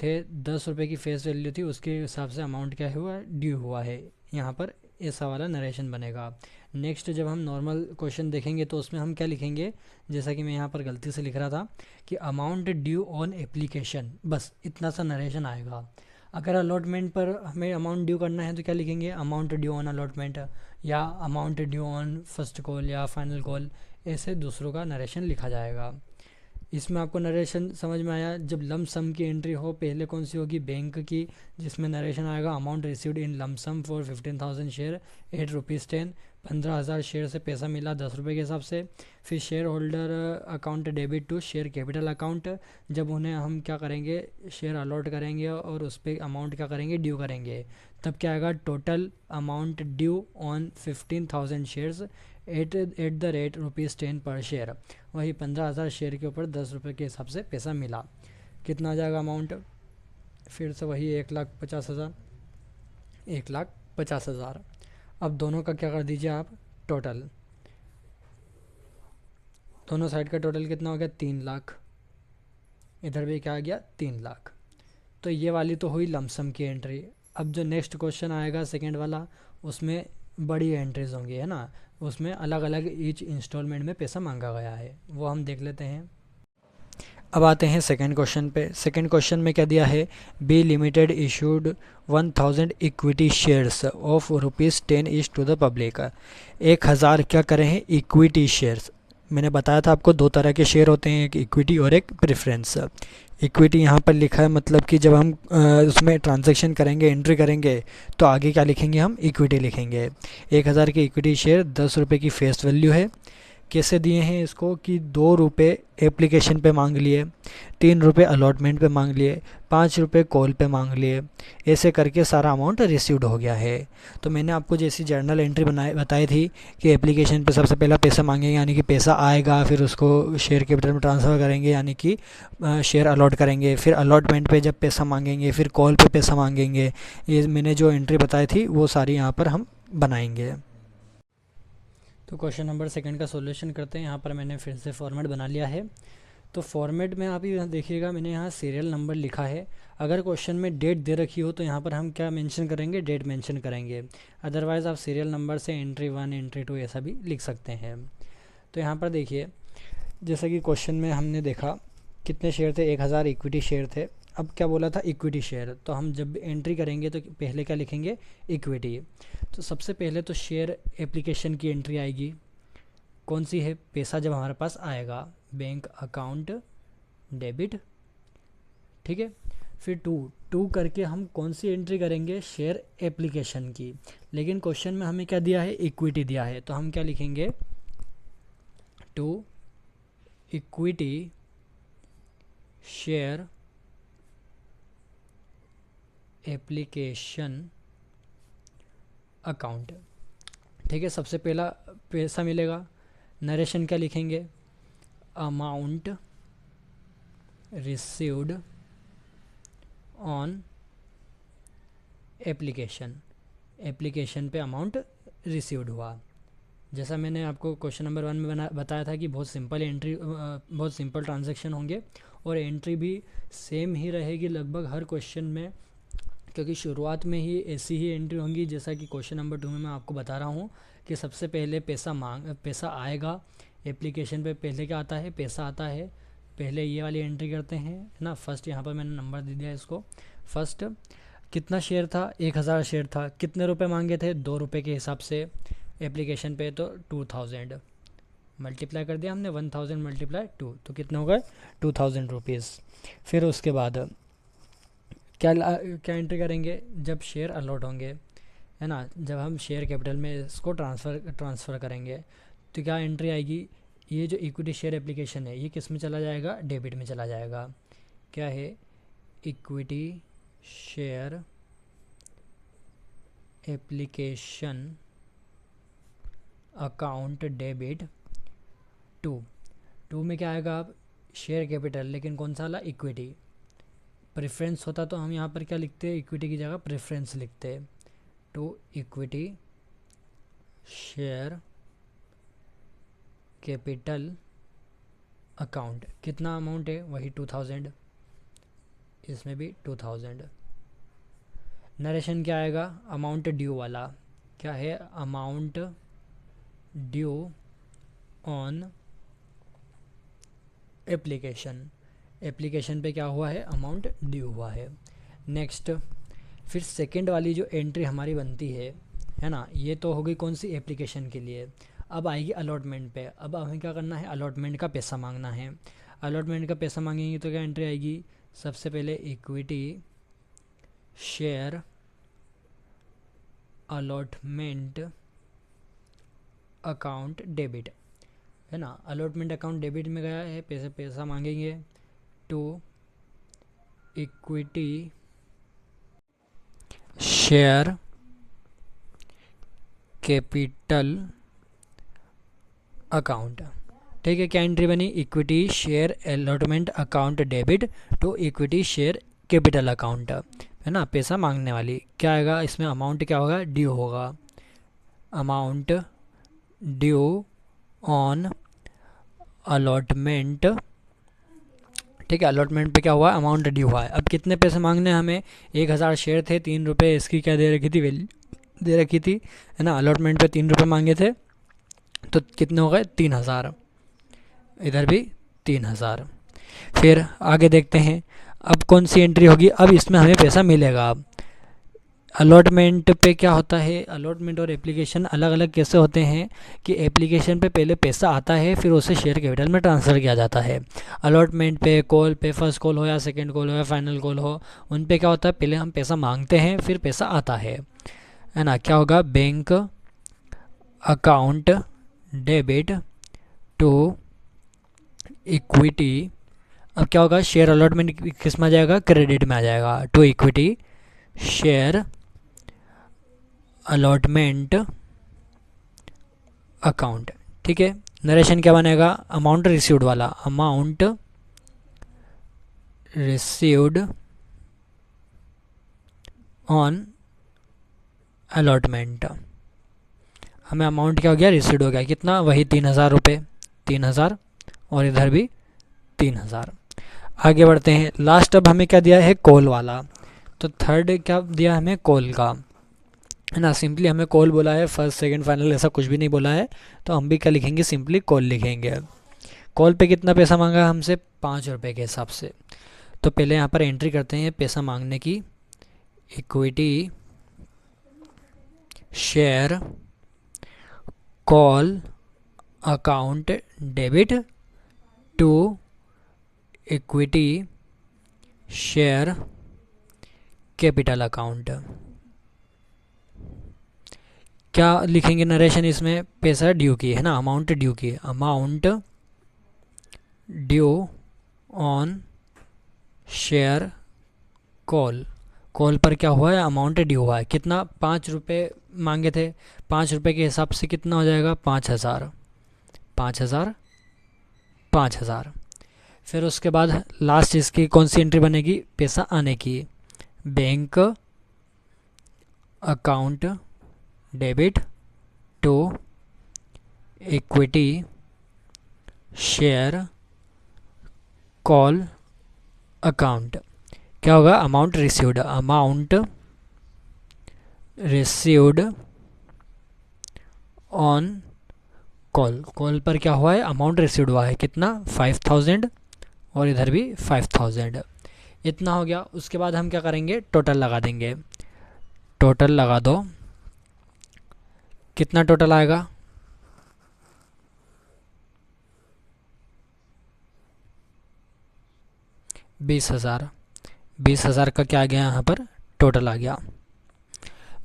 थे, 10 रुपये की फेस वैल्यू थी, उसके हिसाब से अमाउंट क्या हुआ, ड्यू हुआ है। यहाँ पर ऐसा वाला नरेशन बनेगा। नेक्स्ट जब हम नॉर्मल क्वेश्चन देखेंगे तो उसमें हम क्या लिखेंगे, जैसा कि मैं यहाँ पर गलती से लिख रहा था कि अमाउंट ड्यू ऑन एप्लीकेशन, बस इतना सा नरेशन आएगा। अगर अलॉटमेंट पर हमें अमाउंट ड्यू करना है तो क्या लिखेंगे, अमाउंट ड्यू ऑन अलॉटमेंट, या amount due on first call या फाइनल कॉल, ऐसे दूसरों का नरेशन लिखा जाएगा। इसमें आपको नरेशन समझ में आया। जब लम सम की एंट्री हो, पहले कौन सी होगी, बैंक की, जिसमें नरेशन आएगा amount received in lump sum for 15,000 share ₹8.10, 15,000 share से पैसा मिला 10 रुपये के हिसाब से। फिर share holder account debit to share capital account, जब उन्हें हम क्या करेंगे, शेयर अलॉट करेंगे और उस पर अमाउंट क्या करेंगे, ड्यू करेंगे, तब क्या आएगा, total amount due on 15,000 shares at the rate ₹10 पर शेयर, वही 15,000 शेयर के ऊपर 10 रुपये के हिसाब से पैसा मिला, कितना आ जाएगा अमाउंट, फिर से वही 1,50,000, 1,50,000। अब दोनों का क्या कर दीजिए आप, टोटल, दोनों साइड का टोटल कितना हो गया, 3,00,000, इधर भी क्या आ गया, 3,00,000। तो ये वाली तो हुई लमसम की एंट्री। अब जो नेक्स्ट क्वेश्चन आएगा सेकंड वाला, उसमें बड़ी एंट्रीज होंगी, है ना, उसमें अलग अलग ईच इंस्टॉलमेंट में पैसा मांगा गया है, वो हम देख लेते हैं। अब आते हैं सेकंड क्वेश्चन पे। सेकंड क्वेश्चन में क्या दिया है, B limited issued 1,000 equity shares of ₹10 each to the public. 1,000 क्या करें हैं, इक्विटी शेयर्स। मैंने बताया था आपको दो तरह के शेयर होते हैं, एक इक्विटी और एक प्रेफरेंस। इक्विटी यहाँ पर लिखा है, मतलब कि जब हम उसमें ट्रांजैक्शन करेंगे, एंट्री करेंगे, तो आगे क्या लिखेंगे, हम इक्विटी लिखेंगे। 1,000 की इक्विटी शेयर 10 रुपये की फेस वैल्यू है। कैसे दिए हैं इसको, कि 2 रुपये एप्लीकेशन पे मांग लिए, 3 रुपये अलॉटमेंट पे मांग लिए, 5 रुपये कॉल पे मांग लिए, ऐसे करके सारा अमाउंट रिसीव्ड हो गया है। तो मैंने आपको जैसी जर्नल एंट्री बताई थी कि एप्लीकेशन पे सबसे पहला पैसा मांगेंगे, यानी कि पैसा आएगा, फिर उसको शेयर कैपिटल में ट्रांसफ़र करेंगे, यानी कि शेयर अलॉट करेंगे, फिर अलॉटमेंट पे जब पैसा मांगेंगे, फिर कॉल पे पैसा मांगेंगे। ये मैंने जो एंट्री बताई थी वो सारी यहाँ पर हम बनाएंगे। तो क्वेश्चन नंबर सेकंड का सॉल्यूशन करते हैं। यहाँ पर मैंने फिर से फॉर्मेट बना लिया है। तो फॉर्मेट में आप ही देखिएगा, मैंने यहाँ सीरियल नंबर लिखा है। अगर क्वेश्चन में डेट दे रखी हो तो यहाँ पर हम क्या मेंशन करेंगे, डेट मेंशन करेंगे। अदरवाइज़ आप सीरियल नंबर से एंट्री 1 एंट्री 2 ऐसा भी लिख सकते हैं। तो यहाँ पर देखिए, जैसा कि क्वेश्चन में हमने देखा कितने शेयर थे, 1,000 इक्विटी शेयर थे। अब क्या बोला था, इक्विटी शेयर, तो हम जब एंट्री करेंगे तो पहले क्या लिखेंगे, इक्विटी। तो सबसे पहले तो शेयर एप्लीकेशन की एंट्री आएगी, कौन सी है, पैसा जब हमारे पास आएगा, बैंक अकाउंट डेबिट, ठीक है। फिर टू करके हम कौन सी एंट्री करेंगे, शेयर एप्लीकेशन की। लेकिन क्वेश्चन में हमें क्या दिया है, इक्विटी दिया है, तो हम क्या लिखेंगे, to equity share application account, ठीक है। सबसे पहला पैसा मिलेगा, नरेशन क्या लिखेंगे, amount received on application, application पे अमाउंट रिसीव्ड हुआ। जैसा मैंने आपको क्वेश्चन नंबर 1 में बताया था कि बहुत सिंपल एंट्री, बहुत सिंपल ट्रांजैक्शन होंगे और एंट्री भी सेम ही रहेगी लगभग हर क्वेश्चन में, क्योंकि शुरुआत में ही ऐसी ही एंट्री होंगी जैसा कि क्वेश्चन नंबर 2 में मैं आपको बता रहा हूँ कि सबसे पहले पैसा आएगा एप्लीकेशन पे, पहले क्या आता है, पैसा आता है, पहले ये वाली एंट्री करते हैं, है ना। फर्स्ट यहाँ पर मैंने नंबर दे दिया इसको। फर्स्ट कितना शेयर था, 1,000 शेयर था, कितने रुपए मांगे थे, 2 रुपये के हिसाब से एप्लीकेशन पे, तो 2,000 मल्टीप्लाई कर दिया हमने, 1,000 मल्टीप्लाई 2, तो कितने हो गए, 2,000 रुपीज़। फिर उसके बाद क्या एंट्री करेंगे, जब शेयर अलॉट होंगे, है ना, जब हम शेयर कैपिटल में इसको ट्रांसफ़र करेंगे तो क्या एंट्री आएगी, ये जो इक्विटी शेयर एप्लीकेशन है ये किस में चला जाएगा, डेबिट में चला जाएगा। क्या है, equity share application account debit to में क्या आएगा? आप शेयर कैपिटल, लेकिन कौन सा वाला? इक्विटी। प्रेफरेंस होता तो हम यहाँ पर क्या लिखते हैं? इक्विटी की जगह प्रेफरेंस लिखते हैं। To equity share capital account. कितना अमाउंट है? वही 2000, इसमें भी 2000। नरेशन क्या आएगा? अमाउंट ड्यू वाला। क्या है? अमाउंट ड्यू ऑन एप्लीकेशन पे क्या हुआ है? अमाउंट ड्यू हुआ है। नेक्स्ट, फिर सेकंड वाली जो एंट्री हमारी बनती है ना, ये तो हो गई कौन सी? एप्लीकेशन के लिए। अब आएगी अलॉटमेंट पे। अब हमें क्या करना है? अलॉटमेंट का पैसा मांगना है। अलॉटमेंट का पैसा मांगेंगे तो क्या एंट्री आएगी? सबसे पहले equity share allotment account debit, है ना। अलॉटमेंट अकाउंट डेबिट में गया है, पैसा मांगेंगे। To equity share capital account. ठीक है, क्या एंट्री बनी? Equity share allotment account debit to equity share capital account, है ना। पैसा मांगने वाली क्या आएगा इसमें? अमाउंट क्या होगा? ड्यू होगा। Amount due on allotment. ठीक है, अलॉटमेंट पे क्या हुआ? अमाउंट ड्यू हुआ है। अब कितने पैसे मांगने हैं हमें? 1000 शेयर थे, 3 रुपये इसकी क्या दे रखी थी? वैल्यू दे रखी थी, है ना। अलॉटमेंट पे 3 रुपये मांगे थे, तो कितने हो गए? 3000। इधर भी 3000। फिर आगे देखते हैं अब कौन सी एंट्री होगी। अब इसमें हमें पैसा मिलेगा। अब अलॉटमेंट पे क्या होता है? अलॉटमेंट और एप्लीकेशन अलग अलग कैसे होते हैं कि एप्लीकेशन पे पहले पैसा आता है, फिर उसे शेयर कैपिटल में ट्रांसफ़र किया जाता है। अलॉटमेंट पे कॉल पे, फर्स्ट कॉल हो या सेकंड कॉल हो या फाइनल कॉल हो, उन पे क्या होता है? पहले हम पैसा मांगते हैं, फिर पैसा आता है ना। क्या होगा? Bank account debit to equity. अब क्या होगा? शेयर अलॉटमेंट किस में आ जाएगा? क्रेडिट में आ जाएगा। To equity share allotment account. ठीक है, नरेशन क्या बनेगा? अमाउंट रिसीव्ड वाला। Amount received on allotment. हमें अमाउंट क्या हो गया? रिसीव्ड हो गया। कितना? वही 3000 रुपये, 3000, और इधर भी 3000। आगे बढ़ते हैं। लास्ट अब हमें क्या दिया है? कॉल वाला। तो थर्ड क्या दिया हमें? कॉल का, है ना। सिंपली हमें कॉल बोला है, फर्स्ट सेकंड फाइनल ऐसा कुछ भी नहीं बोला है, तो हम भी क्या लिखेंगे? सिंपली कॉल लिखेंगे। कॉल पे कितना पैसा मांगा हमसे? 5 रुपये के हिसाब से। तो पहले यहाँ पर एंट्री करते हैं पैसा मांगने की। Equity share call account debit to equity share capital account. क्या लिखेंगे नरेशन इसमें? पैसा ड्यू की, है ना, अमाउंट ड्यू की। Amount due on share call. Call पर क्या हुआ है? अमाउंट ड्यू हुआ है। कितना? 5 रुपये मांगे थे, 5 रुपये के हिसाब से कितना हो जाएगा? 5000, 5000, 5000। फिर उसके बाद लास्ट इसकी कौन सी एंट्री बनेगी? पैसा आने की। Bank account debit to equity share call account. क्या होगा? Amount received. Amount received on call. Call पर क्या हुआ है? अमाउंट रिसीव्ड हुआ है। कितना? 5000, और इधर भी 5000। इतना हो गया। उसके बाद हम क्या करेंगे? टोटल लगा देंगे। टोटल लगा दो। कितना टोटल आएगा? बीस हजार का क्या आ गया? यहाँ पर टोटल आ गया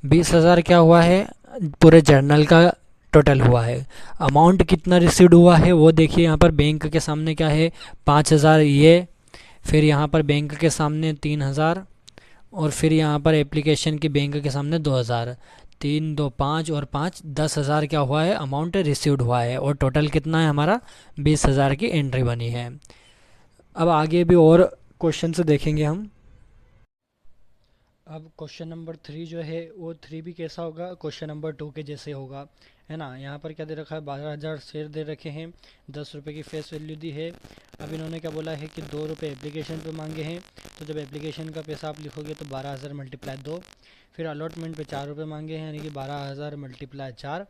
20,000। क्या हुआ है? पूरे जर्नल का टोटल हुआ है। अमाउंट कितना रिसीव्ड हुआ है वो देखिए यहाँ पर बैंक के सामने क्या है? 5,000 ये, फिर यहाँ पर बैंक के सामने 3,000, और फिर यहाँ पर एप्लीकेशन की बैंक के सामने 2,000। 3 2 5 और 5 10,000 क्या हुआ है, अमाउंट रिसीव्ड हुआ है, और टोटल कितना है हमारा 20,000 की एंट्री बनी है। अब आगे भी और क्वेश्चन से देखेंगे हम। अब क्वेश्चन नंबर 3 जो है वो 3 भी कैसा होगा, क्वेश्चन नंबर 2 के जैसे होगा, है ना। यहाँ पर क्या दे रखा है, 12,000 शेयर दे रखे हैं, 10 रुपये की फेस वैल्यू दी है। अब इन्होंने क्या बोला है कि 2 रुपये एप्लीकेशन पे मांगे हैं, तो जब एप्लीकेशन का पैसा आप लिखोगे तो 12,000 मल्टीप्लाई 2। फिर अलॉटमेंट पे 4 रुपये मांगे हैं, यानी कि 12,000 मल्टीप्लाई 4।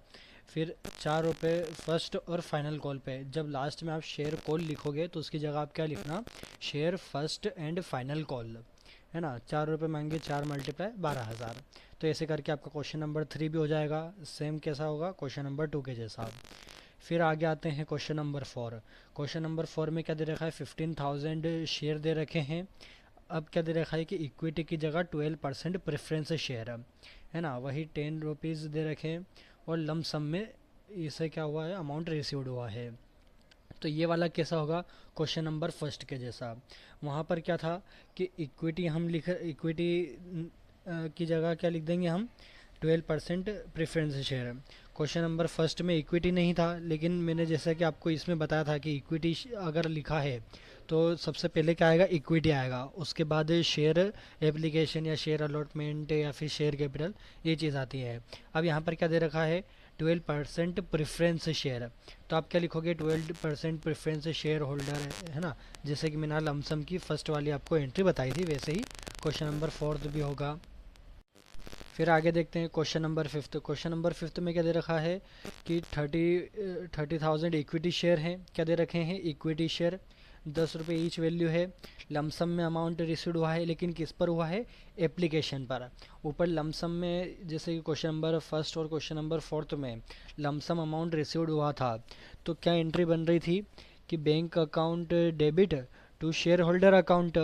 फिर 4 रुपये फर्स्ट और फाइनल कॉल पे। जब लास्ट में आप शेयर कॉल लिखोगे तो उसकी जगह आप क्या लिखना, share first and final call, है ना। 4 रुपये मांगे, 4 मल्टीप्लाई 12,000। तो ऐसे करके आपका क्वेश्चन नंबर 3 भी हो जाएगा, सेम कैसा होगा, क्वेश्चन नंबर 2 के जैसा। फिर आगे आते हैं क्वेश्चन नंबर 4। क्वेश्चन नंबर 4 में क्या दे रखा है, 15,000 शेयर दे रखे हैं। अब क्या दे रखा है कि इक्विटी की जगह 12% प्रेफरेंस शेयर, है ना, वही 10 रुपीज़ दे रखे हैं, और लम सम में इसे क्या हुआ है, अमाउंट रिसीव्ड हुआ है। तो ये वाला कैसा होगा, क्वेश्चन नंबर फर्स्ट के जैसा। वहाँ पर क्या था कि इक्विटी हम लिख, इक्विटी की जगह क्या लिख देंगे हम, 12% preference share. Question number first में इक्विटी नहीं था, लेकिन मैंने जैसा कि आपको इसमें बताया था कि इक्विटी अगर लिखा है तो सबसे पहले क्या आएगा, इक्विटी आएगा, उसके बाद शेयर एप्लीकेशन या शेयर अलॉटमेंट या फिर शेयर कैपिटल, ये चीज़ आती है। अब यहाँ पर क्या दे रखा है, 12% प्रेफरेंस शेयर। तो आप क्या लिखोगे, 12% प्रेफरेंस शेयर होल्डर, है ना, जैसे कि मैंने लमसम की फर्स्ट वाली आपको एंट्री बताई थी, वैसे ही क्वेश्चन नंबर 4 भी होगा। फिर आगे देखते हैं क्वेश्चन नंबर 5। क्वेश्चन नंबर 5 में क्या दे रखा है कि 30,000 इक्विटी शेयर हैं, क्या दे रखे हैं, इक्विटी शेयर, 10 रुपये ईच वैल्यू है। लमसम में अमाउंट रिसीव्ड हुआ है, लेकिन किस पर हुआ है, एप्लीकेशन पर। ऊपर लमसम में जैसे कि क्वेश्चन नंबर फर्स्ट और क्वेश्चन नंबर 4 में लमसम अमाउंट रिसीव्ड हुआ था, तो क्या एंट्री बन रही थी कि bank account debit to share holder account,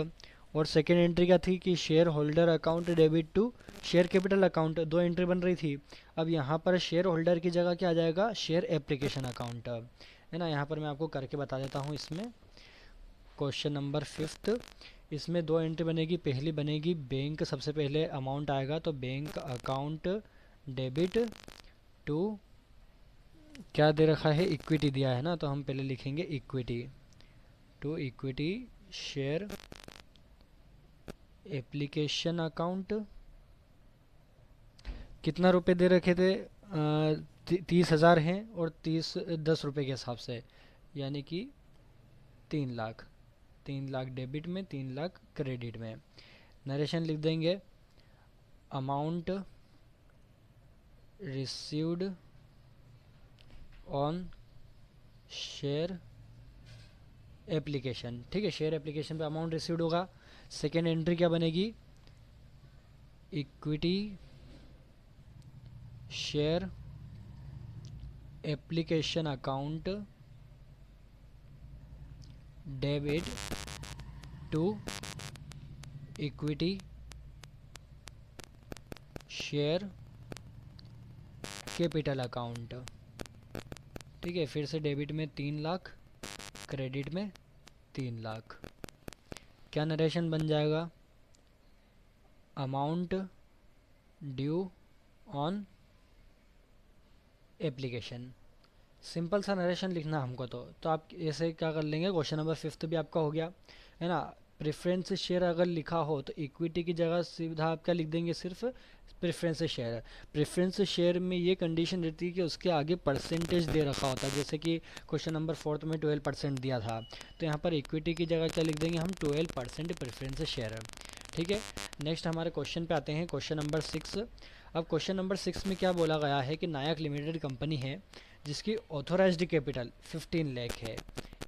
और सेकेंड एंट्री क्या थी कि share holder account debit to share capital account. दो एंट्री बन रही थी। अब यहाँ पर शेयर होल्डर की जगह क्या आ जाएगा, शेयर एप्लीकेशन अकाउंट, है ना। यहाँ पर मैं आपको करके बता देता हूँ। इसमें क्वेश्चन नंबर 5 इसमें 2 एंट्री बनेगी। पहली बनेगी बैंक, सबसे पहले अमाउंट आएगा तो बैंक अकाउंट डेबिट टू, क्या दे रखा है, इक्विटी दिया है ना, तो हम पहले लिखेंगे equity to equity share application account. कितना रुपए दे रखे थे, 30,000 हैं, और 10 रुपये के हिसाब से, यानी कि 3 लाख। 3 लाख डेबिट में, 3 लाख क्रेडिट में। नरेशन लिख देंगे, amount received on share application. ठीक है, शेयर एप्लीकेशन पे अमाउंट रिसीव्ड होगा। सेकेंड एंट्री क्या बनेगी, equity share application account debit to equity share capital account. ठीक है, फिर से डेबिट में 3 लाख, क्रेडिट में 3 लाख। क्या नरेशन बन जाएगा, amount due on application. Simple सा नरेशन लिखना हमको। तो आप ऐसे क्या कर लेंगे, क्वेश्चन नंबर 5 भी आपका हो गया, है ना। प्रेफरेंस शेयर अगर लिखा हो तो इक्विटी की जगह सीधा आप क्या लिख देंगे, सिर्फ प्रेफरेंस शेयर। प्रेफरेंस शेयर में ये कंडीशन रहती है कि उसके आगे परसेंटेज दे रखा होता है, जैसे कि क्वेश्चन नंबर 4 में 12% दिया था, तो यहाँ पर इक्विटी की जगह क्या लिख देंगे हम, 12% प्रेफरेंस शेयर। ठीक है, नेक्स्ट हमारे क्वेश्चन पे आते हैं, क्वेश्चन नंबर 6। अब क्वेश्चन नंबर 6 में क्या बोला गया है कि नायक लिमिटेड कंपनी है जिसकी ऑथोराइज्ड कैपिटल 15 लाख है।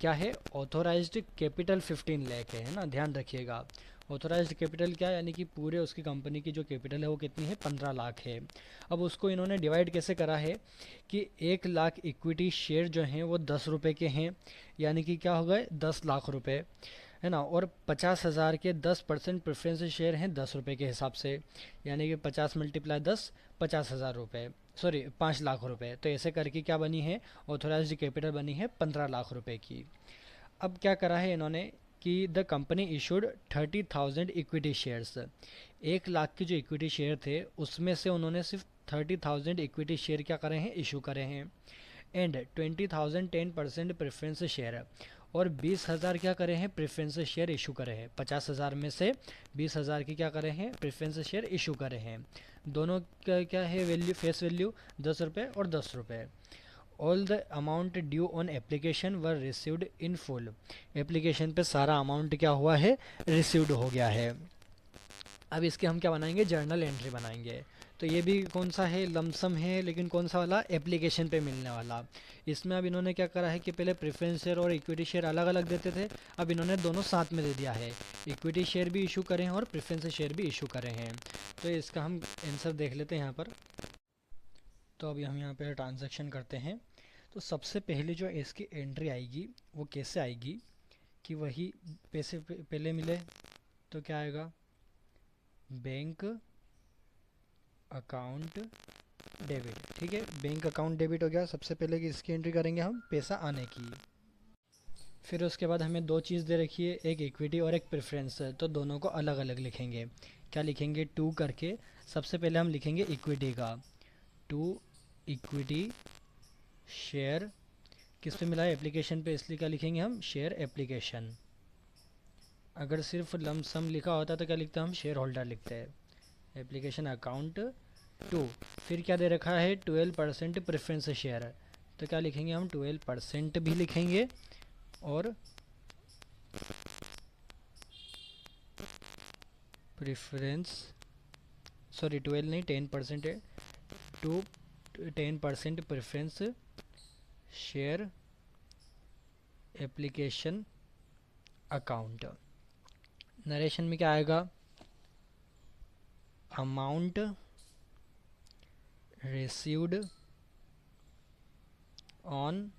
क्या है, ऑथोराइज्ड कैपिटल 15 लाख है ना, ध्यान रखिएगा। ऑथोराइज्ड कैपिटल क्या है, यानी कि पूरे उसकी कंपनी की जो कैपिटल है वो कितनी है, 15 लाख है। अब उसको इन्होंने डिवाइड कैसे करा है कि 1 लाख इक्विटी शेयर जो हैं वो 10 रुपये के हैं, यानी कि क्या हो गए, 10 लाख रुपए, है ना। और 50,000 के 10% प्रेफरेंस शेयर हैं 10 रुपये के हिसाब से, यानी कि 50 मल्टीप्लाई 10, 50,000 रुपये, सॉरी 5 लाख रुपए। तो ऐसे करके क्या बनी है, ऑथोराइज्ड कैपिटल बनी है 15 लाख रुपए की। अब क्या करा है इन्होंने कि the company issued 30,000 equity shares. 1 lakh के जो इक्विटी शेयर थे उसमें से उन्होंने सिर्फ 30,000 इक्विटी शेयर क्या करे हैं, इशू करे हैं। एंड 20,000 10% प्रेफरेंस शेयर, और 20,000 क्या करे हैं, प्रेफरेंस शेयर इशू करे हैं। 50,000 में से 20,000 की क्या करे हैं, प्रेफरेंस शेयर इशू करे हैं। दोनों का क्या है वैल्यू, फेस वैल्यू 10 रुपये और 10 रुपये। All the amount due on application were received in full. Application पे सारा अमाउंट क्या हुआ है, रिसीव्ड हो गया है। अब इसके हम क्या बनाएंगे, जर्नल एंट्री बनाएंगे। तो ये भी कौन सा है, लमसम है, लेकिन कौन सा वाला, एप्लीकेशन पे मिलने वाला। इसमें अब इन्होंने क्या करा है कि पहले प्रेफरेंस शेयर और इक्विटी शेयर अलग अलग देते थे, अब इन्होंने दोनों साथ में दे दिया है। इक्विटी शेयर भी इशू करे हैं और प्रेफरेंस शेयर भी इशू करे हैं। तो इसका हम आंसर देख लेते हैं यहाँ पर। तो अभी हम यहाँ पे ट्रांजैक्शन करते हैं। तो सबसे पहले जो इसकी एंट्री आएगी वो कैसे आएगी कि वही पैसे पहले मिले तो क्या आएगा, बैंक अकाउंट डेबिट। ठीक है, बैंक अकाउंट डेबिट हो गया। सबसे पहले कि इसकी एंट्री करेंगे हम, पैसा आने की। फिर उसके बाद हमें दो चीज़ दे रखी है, एक इक्विटी और एक प्रेफरेंस, तो दोनों को अलग अलग लिखेंगे। क्या लिखेंगे, टू करके। सबसे पहले हम लिखेंगे इक्विटी का, टू इक्विटी शेयर किस पे मिला है, एप्लीकेशन पे, इसलिए क्या लिखेंगे हम, शेयर एप्लीकेशन। अगर सिर्फ लम सम लिखा होता तो क्या लिखते हम, शेयर होल्डर लिखते हैं। एप्लीकेशन अकाउंट टू, फिर क्या दे रखा है, 12% प्रेफरेंस शेयर, तो क्या लिखेंगे हम, 12% भी लिखेंगे। और प्रेफरेंस, सॉरी 12 नहीं 10% है, 10% preference share application account. Narration में क्या आएगा, amount received on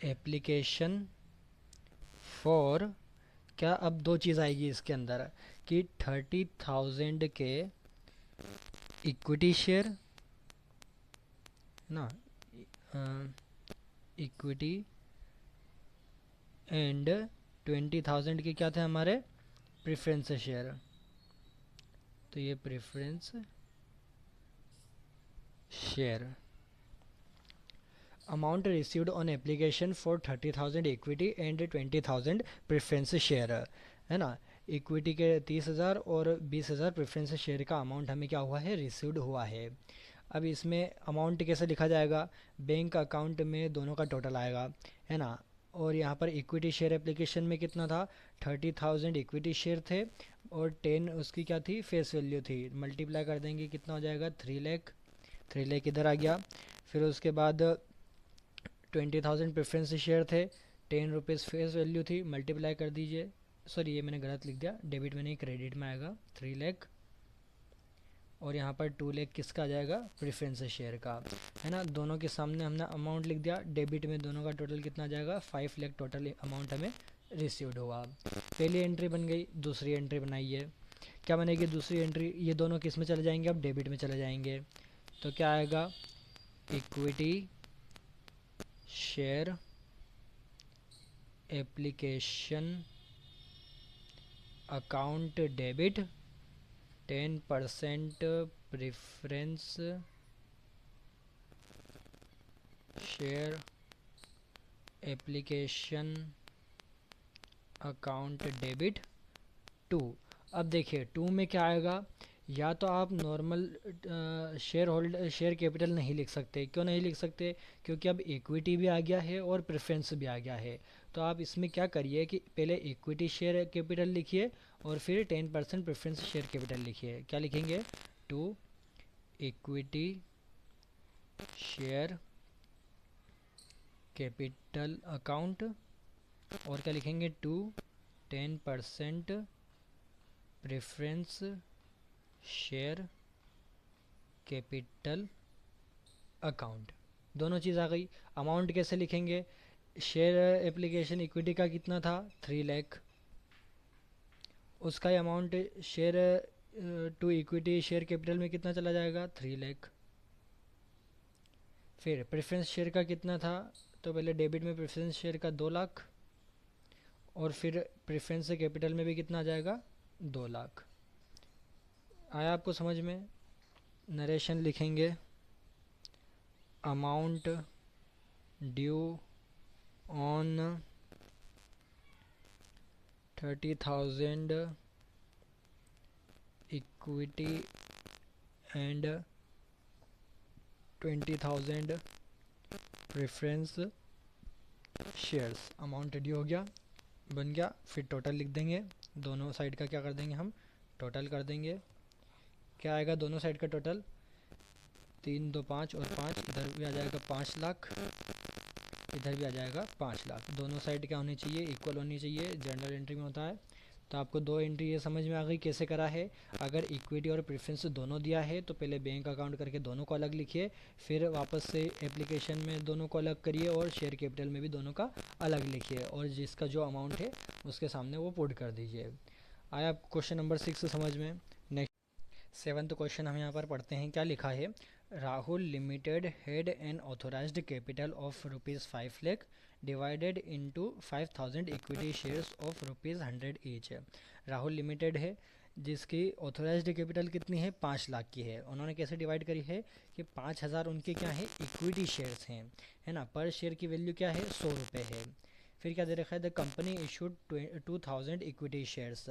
application for, क्या अब दो चीज़ आएगी इसके अंदर कि 30,000 के इक्विटी शेयर ना, इक्विटी, एंड 20,000 के क्या थे हमारे, प्रेफरेंस शेयर। तो ये preference share. Amount received on application for 30,000 equity and 20,000 preference share, है ना। इक्विटी के 30,000 और 20,000 प्रेफरेंस शेयर का अमाउंट हमें क्या हुआ है, रिसीव्ड हुआ है। अब इसमें अमाउंट कैसे लिखा जाएगा, बैंक अकाउंट में दोनों का टोटल आएगा, है ना। और यहाँ पर इक्विटी शेयर एप्लीकेशन में कितना था, 30,000 इक्विटी शेयर थे और 10 उसकी क्या थी, फेस वैल्यू थी। मल्टीप्लाई कर देंगे कितना हो जाएगा, 3 लाख। 3 लाख इधर आ गया। फिर उसके बाद 20,000 प्रेफरेंस शेयर थे, 10 रुपीज़ फेस वैल्यू थी, मल्टीप्लाई कर दीजिए। सॉरी ये मैंने गलत लिख दिया, डेबिट में नहीं क्रेडिट में आएगा, 3 लाख। और यहाँ पर 2 लाख किसका आ जाएगा, प्रेफरेंस शेयर का, है ना। दोनों के सामने हमने अमाउंट लिख दिया, डेबिट में दोनों का टोटल कितना आ जाएगा, 5 लाख टोटल अमाउंट हमें रिसीव्ड हुआ। पहली एंट्री बन गई। दूसरी एंट्री बनाइए, क्या बनेगी दूसरी एंट्री, ये दोनों किस में चले जाएंगे, अब डेबिट में चले जाएंगे। तो क्या आएगा, equity share application account debit, 10% preference share application account debit to. अब देखिए टू में क्या आएगा, या तो आप normal share holder share capital नहीं लिख सकते। क्यों नहीं लिख सकते, क्योंकि अब इक्विटी भी आ गया है और प्रेफरेंस भी आ गया है। तो आप इसमें क्या करिए कि पहले इक्विटी शेयर कैपिटल लिखिए और फिर 10% प्रेफरेंस शेयर कैपिटल लिखिए। क्या लिखेंगे, to equity share capital account, और क्या लिखेंगे, to 10% preference share capital account. दोनों चीज़ आ गई। अमाउंट कैसे लिखेंगे, शेयर एप्लीकेशन इक्विटी का कितना था, 3 लाख, उसका amount share to equity share capital में कितना चला जाएगा, 3 लाख। फिर प्रेफरेंस शेयर का कितना था, तो पहले डेबिट में प्रेफरेंस शेयर का 2 लाख, और फिर प्रेफरेंस से कैपिटल में भी कितना आ जाएगा, 2 लाख। आया आपको समझ में? नरेशन लिखेंगे, amount due on 30,000 equity and 20,000 preference shares. Amount due हो गया, बन गया। फिर टोटल लिख देंगे, दोनों साइड का क्या कर देंगे हम, टोटल कर देंगे। क्या आएगा दोनों साइड का टोटल, 3 2 5 और 5, इधर भी आ जाएगा 5 लाख, इधर भी आ जाएगा 5 लाख। दोनों साइड क्या होनी चाहिए, इक्वल होनी चाहिए, जर्नल एंट्री में होता है। तो आपको 2 एंट्री ये समझ में आ गई कैसे करा है। अगर इक्विटी और प्रेफरेंस दोनों दिया है तो पहले बैंक अकाउंट करके दोनों को अलग लिखिए, फिर वापस से एप्लीकेशन में दोनों को अलग करिए और शेयर कैपिटल में भी दोनों का अलग लिखिए, और जिसका जो अमाउंट है उसके सामने वो पुट कर दीजिए। आया आपको क्वेश्चन नंबर 6 समझ में? नेक्स्ट 7th क्वेश्चन हम यहाँ पर पढ़ते हैं, क्या लिखा है। Rahul limited had an authorised capital of ₹5 lakh divided into 5,000 equity shares of ₹100 each. Rahul limited है जिसकी ऑथोराइज्ड कैपिटल कितनी है, 5 लाख की है। उन्होंने कैसे डिवाइड करी है कि 5,000 उनके क्या है, इक्विटी शेयर्स हैं, है ना। पर शेयर की वैल्यू क्या है, ₹100 है। फिर क्या दे रखा है, the company issued 2,000 equity shares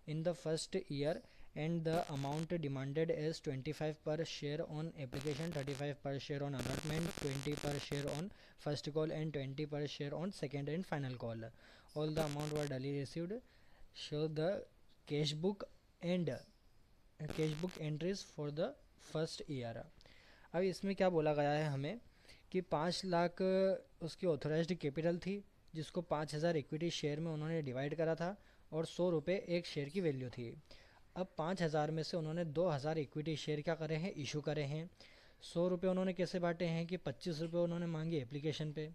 in the first year and the amount demanded is 25 per share on application, 35 per share on allotment, 20 per share on first call and 20 per share on second and final call. All the amount were duly received. Show the cash book and cash book entries for the first year. अब इसमें क्या बोला गया है हमें कि 5 लाख उसकी authorised capital थी, जिसको 5,000 इक्विटी शेयर में उन्होंने डिवाइड करा था, और ₹100 एक शेयर की वैल्यू थी। अब 5,000 में से उन्होंने 2,000 इक्विटी शेयर क्या करे हैं, इशू करे हैं। ₹100 उन्होंने कैसे बांटे हैं कि ₹25 उन्होंने मांगे एप्लीकेशन पे,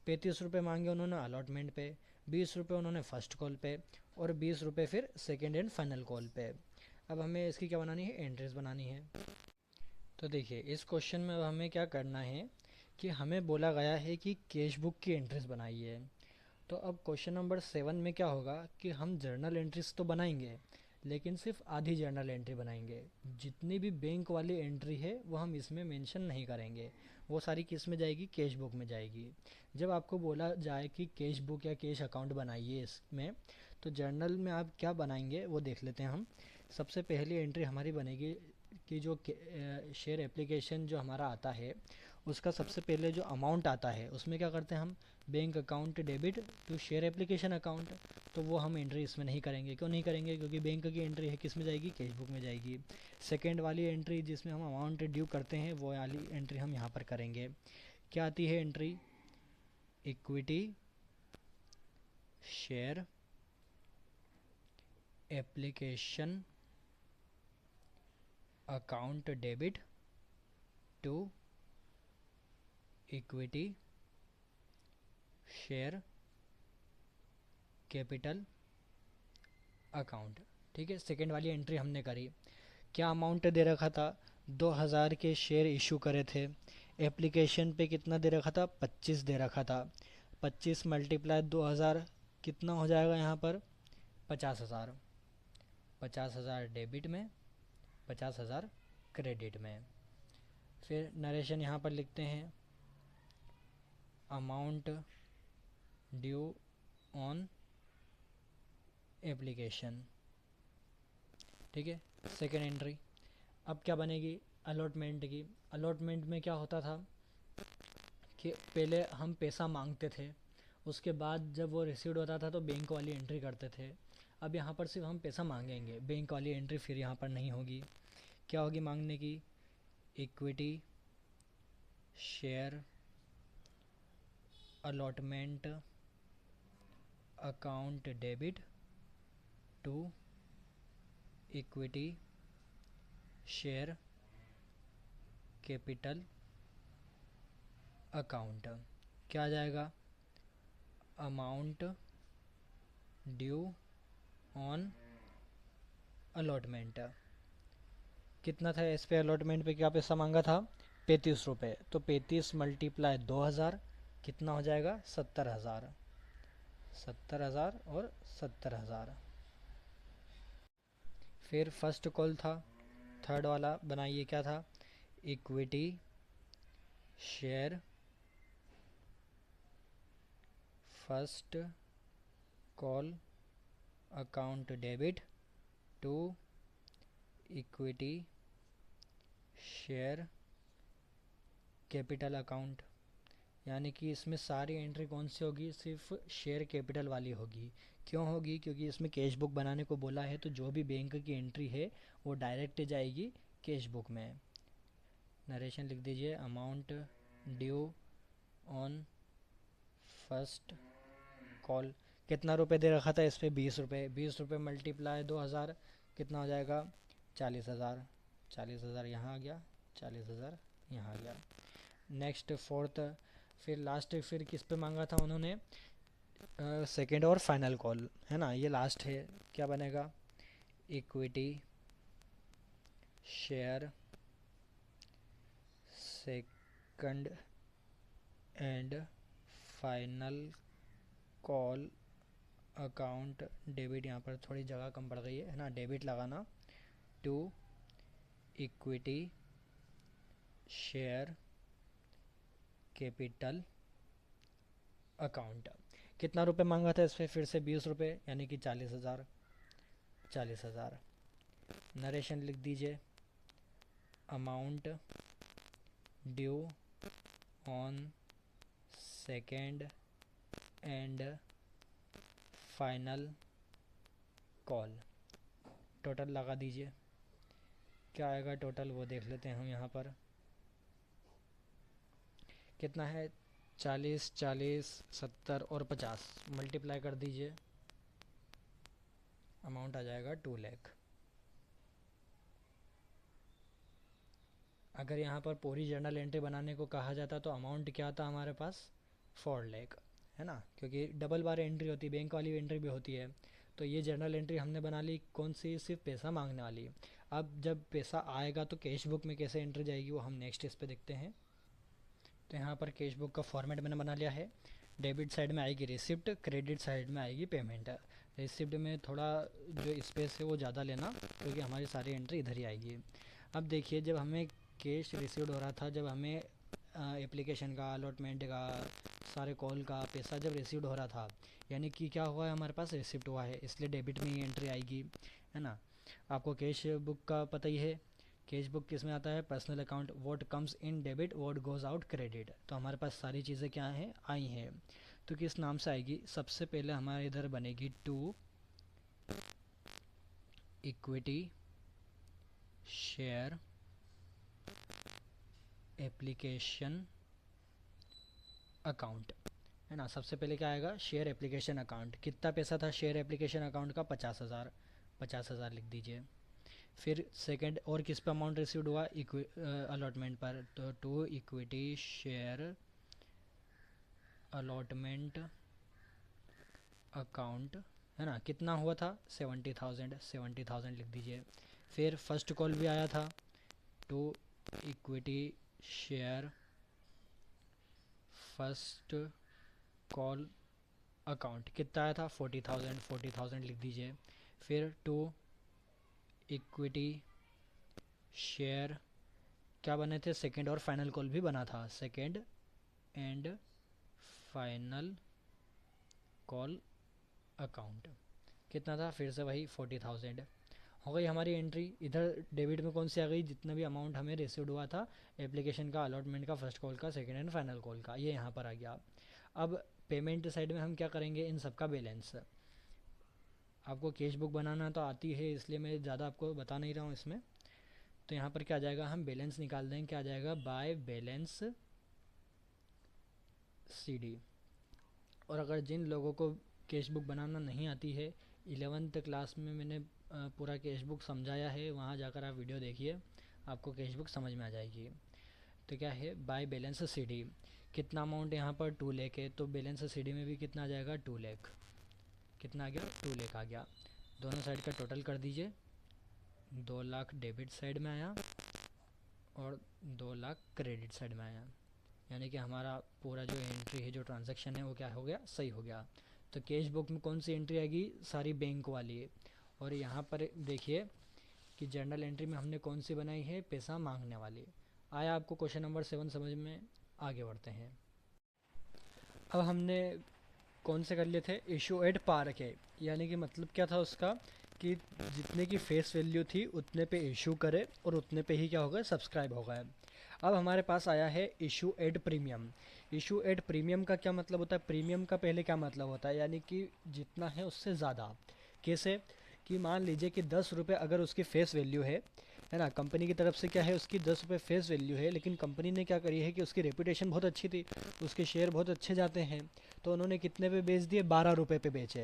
₹35 मांगे उन्होंने अलॉटमेंट पे, ₹20 उन्होंने फर्स्ट कॉल पे, और ₹20 फिर सेकेंड एंड फाइनल कॉल पे। अब हमें इसकी क्या बनानी है, एंट्रीज बनानी है। तो देखिए इस क्वेश्चन में अब हमें क्या करना है कि हमें बोला गया है कि कैश बुक की एंट्रीज बनाइए। तो अब क्वेश्चन नंबर 7 में क्या होगा कि हम जर्नल एंट्रीज तो बनाएंगे, लेकिन सिर्फ आधी जर्नल एंट्री बनाएंगे। जितनी भी बैंक वाली एंट्री है वो हम इसमें मेंशन नहीं करेंगे, वो सारी किस में जाएगी, कैश बुक में जाएगी। जब आपको बोला जाए कि कैश बुक या कैश अकाउंट बनाइए इसमें, तो जर्नल में आप क्या बनाएंगे वो देख लेते हैं हम। सबसे पहली एंट्री हमारी बनेगी कि जो शेयर एप्लीकेशन जो हमारा आता है उसका सबसे पहले जो अमाउंट आता है उसमें क्या करते हैं हम, bank account debit to share application account. तो वो हम एंट्री इसमें नहीं करेंगे। क्यों नहीं करेंगे, क्योंकि बैंक की एंट्री है किस में जाएगी, कैश बुक में जाएगी। सेकेंड वाली एंट्री जिसमें हम अमाउंट ड्यू करते हैं वो वाली एंट्री हम यहाँ पर करेंगे। क्या आती है entry, equity share application account debit to equity share capital account. ठीक है, सेकेंड वाली एंट्री हमने करी। क्या अमाउंट दे रखा था, 2,000 के शेयर इशू करे थे। एप्लीकेशन पे कितना दे रखा था, 25 दे रखा था। 25 मल्टीप्लाई 2,000 कितना हो जाएगा यहाँ पर, 50,000। 50,000 डेबिट में, 50,000 क्रेडिट में। फिर नरेशन यहाँ पर लिखते हैं, अमाउंट ड्यू ऑन एप्लीकेशन। ठीक है, सेकेंड एंट्री। अब क्या बनेगी, अलॉटमेंट की। अलॉटमेंट में क्या होता था कि पहले हम पैसा मांगते थे, उसके बाद जब वो रिसीव्ड होता था तो बैंक वाली एंट्री करते थे। अब यहाँ पर सिर्फ हम पैसा मांगेंगे, बैंक वाली एंट्री फिर यहाँ पर नहीं होगी। क्या होगी मांगने की, equity share allotment account debit to equity share capital account. क्या आ जाएगा, अमाउंट ड्यू ऑन अलॉटमेंट। कितना था इस पे, अलॉटमेंट पे क्या पैसा मांगा था, ₹35। तो 35 मल्टीप्लाई 2,000 कितना हो जाएगा, 70,000। 70,000 और 70,000। फिर फर्स्ट कॉल था, थर्ड वाला बनाइए, क्या था? Equity share first call account debit to equity share capital account. यानी कि इसमें सारी एंट्री कौन सी होगी? सिर्फ शेयर कैपिटल वाली होगी। क्यों होगी? क्योंकि इसमें कैश बुक बनाने को बोला है, तो जो भी बैंक की एंट्री है वो डायरेक्ट जाएगी कैश बुक में। नरेशन लिख दीजिए, amount due on first call. कितना रुपए दे रखा था इस पर? 20 रुपये। 20 रुपये मल्टीप्लाई 2000 कितना हो जाएगा? 40,000। 40,000 यहाँ आ गया, 40,000 यहाँ आ गया। नेक्स्ट फोर्थ, फिर लास्ट, फिर किस पे मांगा था उन्होंने? सेकेंड और फाइनल कॉल, है ना, ये लास्ट है। क्या बनेगा? Equity share second and final call account debit. यहाँ पर थोड़ी जगह कम पड़ गई है ना, डेबिट लगाना, to equity share capital account. कितना रुपए मांगा था इस पर? फिर से 20 रुपये, यानी कि 40,000। 40,000। नरेशन लिख दीजिए, amount due on second and final call. Total लगा दीजिए, क्या आएगा टोटल वो देख लेते हैं हम। यहाँ पर कितना है? 40, 40, 70 और 50 मल्टीप्लाई कर दीजिए, अमाउंट आ जाएगा 2 लाख। अगर यहाँ पर पूरी जर्नल एंट्री बनाने को कहा जाता तो अमाउंट क्या था हमारे पास? 4 लाख, है ना, क्योंकि डबल बार एंट्री होती है, बैंक वाली एंट्री भी होती है। तो ये जर्नल एंट्री हमने बना ली, कौन सी? सिर्फ पैसा मांगने वाली। अब जब पैसा आएगा तो कैश बुक में कैसे एंट्री जाएगी वो हम नेक्स्ट इस पे देखते हैं। तो यहाँ पर कैश बुक का फॉर्मेट मैंने बना लिया है। डेबिट साइड में आएगी रिसिप्ट, क्रेडिट साइड में आएगी पेमेंट। रिसिप्ट में थोड़ा जो स्पेस है वो ज़्यादा लेना, क्योंकि हमारी सारी एंट्री इधर ही आएगी। अब देखिए, जब हमें कैश रिसीव्ड हो रहा था, जब हमें एप्लीकेशन का, अलॉटमेंट का, सारे कॉल का पैसा जब रिसीव्ड हो रहा था, यानी कि क्या हुआ है, हमारे पास रिसिप्ट हुआ है, इसलिए डेबिट में ही एंट्री आएगी, है ना। आपको कैश बुक का पता ही है, कैश बुक किस में आता है? Personal account. What comes in debit, what goes out credit. तो हमारे पास सारी चीज़ें क्या हैं? आई हैं। तो किस नाम से आएगी? सबसे पहले हमारे इधर बनेगी to equity share application account, है ना। सबसे पहले क्या आएगा? Share application account. कितना पैसा था शेयर एप्लीकेशन अकाउंट का? 50,000। 50,000 लिख दीजिए। फिर सेकंड, और किस पे अमाउंट रिसीव्ड हुआ? अलॉटमेंट पर, तो to equity share allotment account, है ना। कितना हुआ था? 70,000। 70,000 लिख दीजिए। फिर फर्स्ट कॉल भी आया था, to equity share first call account. कितना आया था? 40,000। 40,000 लिख दीजिए। फिर टू इक्विटी शेयर, क्या बने थे? सेकेंड और फाइनल कॉल भी बना था, second and final call account. कितना था? फिर से वही 40,000 हो गई हमारी एंट्री। इधर डेबिट में कौन सी आ गई? जितना भी अमाउंट हमें रिसीव्ड हुआ था एप्लीकेशन का, अलॉटमेंट का, फर्स्ट कॉल का, सेकेंड एंड फाइनल कॉल का, ये यहाँ पर आ गया। अब पेमेंट साइड में हम क्या करेंगे? इन सब का बैलेंस। आपको कैश बुक बनाना तो आती है, इसलिए मैं ज़्यादा आपको बता नहीं रहा हूँ इसमें। तो यहाँ पर क्या आ जाएगा? हम बैलेंस निकाल देंगे, क्या आ जाएगा? By balance CD। और अगर जिन लोगों को कैश बुक बनाना नहीं आती है, 11th क्लास में मैंने पूरा कैश बुक समझाया है, वहाँ जाकर आप वीडियो देखिए, आपको कैश बुक समझ में आ जाएगी। तो क्या है? By balance CD। कितना अमाउंट यहाँ पर? 2 लाख है, तो बैलेंस CD में भी कितना आ जाएगा? 2 लाख। कितना आ गया? 2 लाख आ गया। दोनों साइड का टोटल कर दीजिए। 2 लाख डेबिट साइड में आया और 2 लाख क्रेडिट साइड में आया, यानी कि हमारा पूरा जो एंट्री है, जो ट्रांजैक्शन है, वो क्या हो गया? सही हो गया। तो कैश बुक में कौन सी एंट्री आएगी, सारी बैंक वाली है। और यहाँ पर देखिए कि जर्नल एंट्री में हमने कौन सी बनाई है, पैसा मांगने वाली। आया आपको क्वेश्चन नंबर 7 समझ में। आगे बढ़ते हैं। अब हमने कौन से कर लिए थे, इशू एट पार के, यानी कि मतलब क्या था उसका कि जितने की फेस वैल्यू थी उतने पे इशू करे और उतने पे ही क्या होगा, सब्सक्राइब होगा। अब हमारे पास आया है issue at premium. Issue at premium का क्या मतलब होता है, प्रीमियम का पहले क्या मतलब होता है, यानी कि जितना है उससे ज़्यादा। कैसे कि मान लीजिए कि 10 रुपये अगर उसकी फेस वैल्यू है ना, कंपनी की तरफ से क्या है, उसकी 10 रुपये फेस वैल्यू है, लेकिन कंपनी ने क्या करी है कि उसकी रेपुटेशन बहुत अच्छी थी, उसके शेयर बहुत अच्छे जाते हैं, तो उन्होंने कितने पे बेच दिए, 12 रुपये पे बेचे,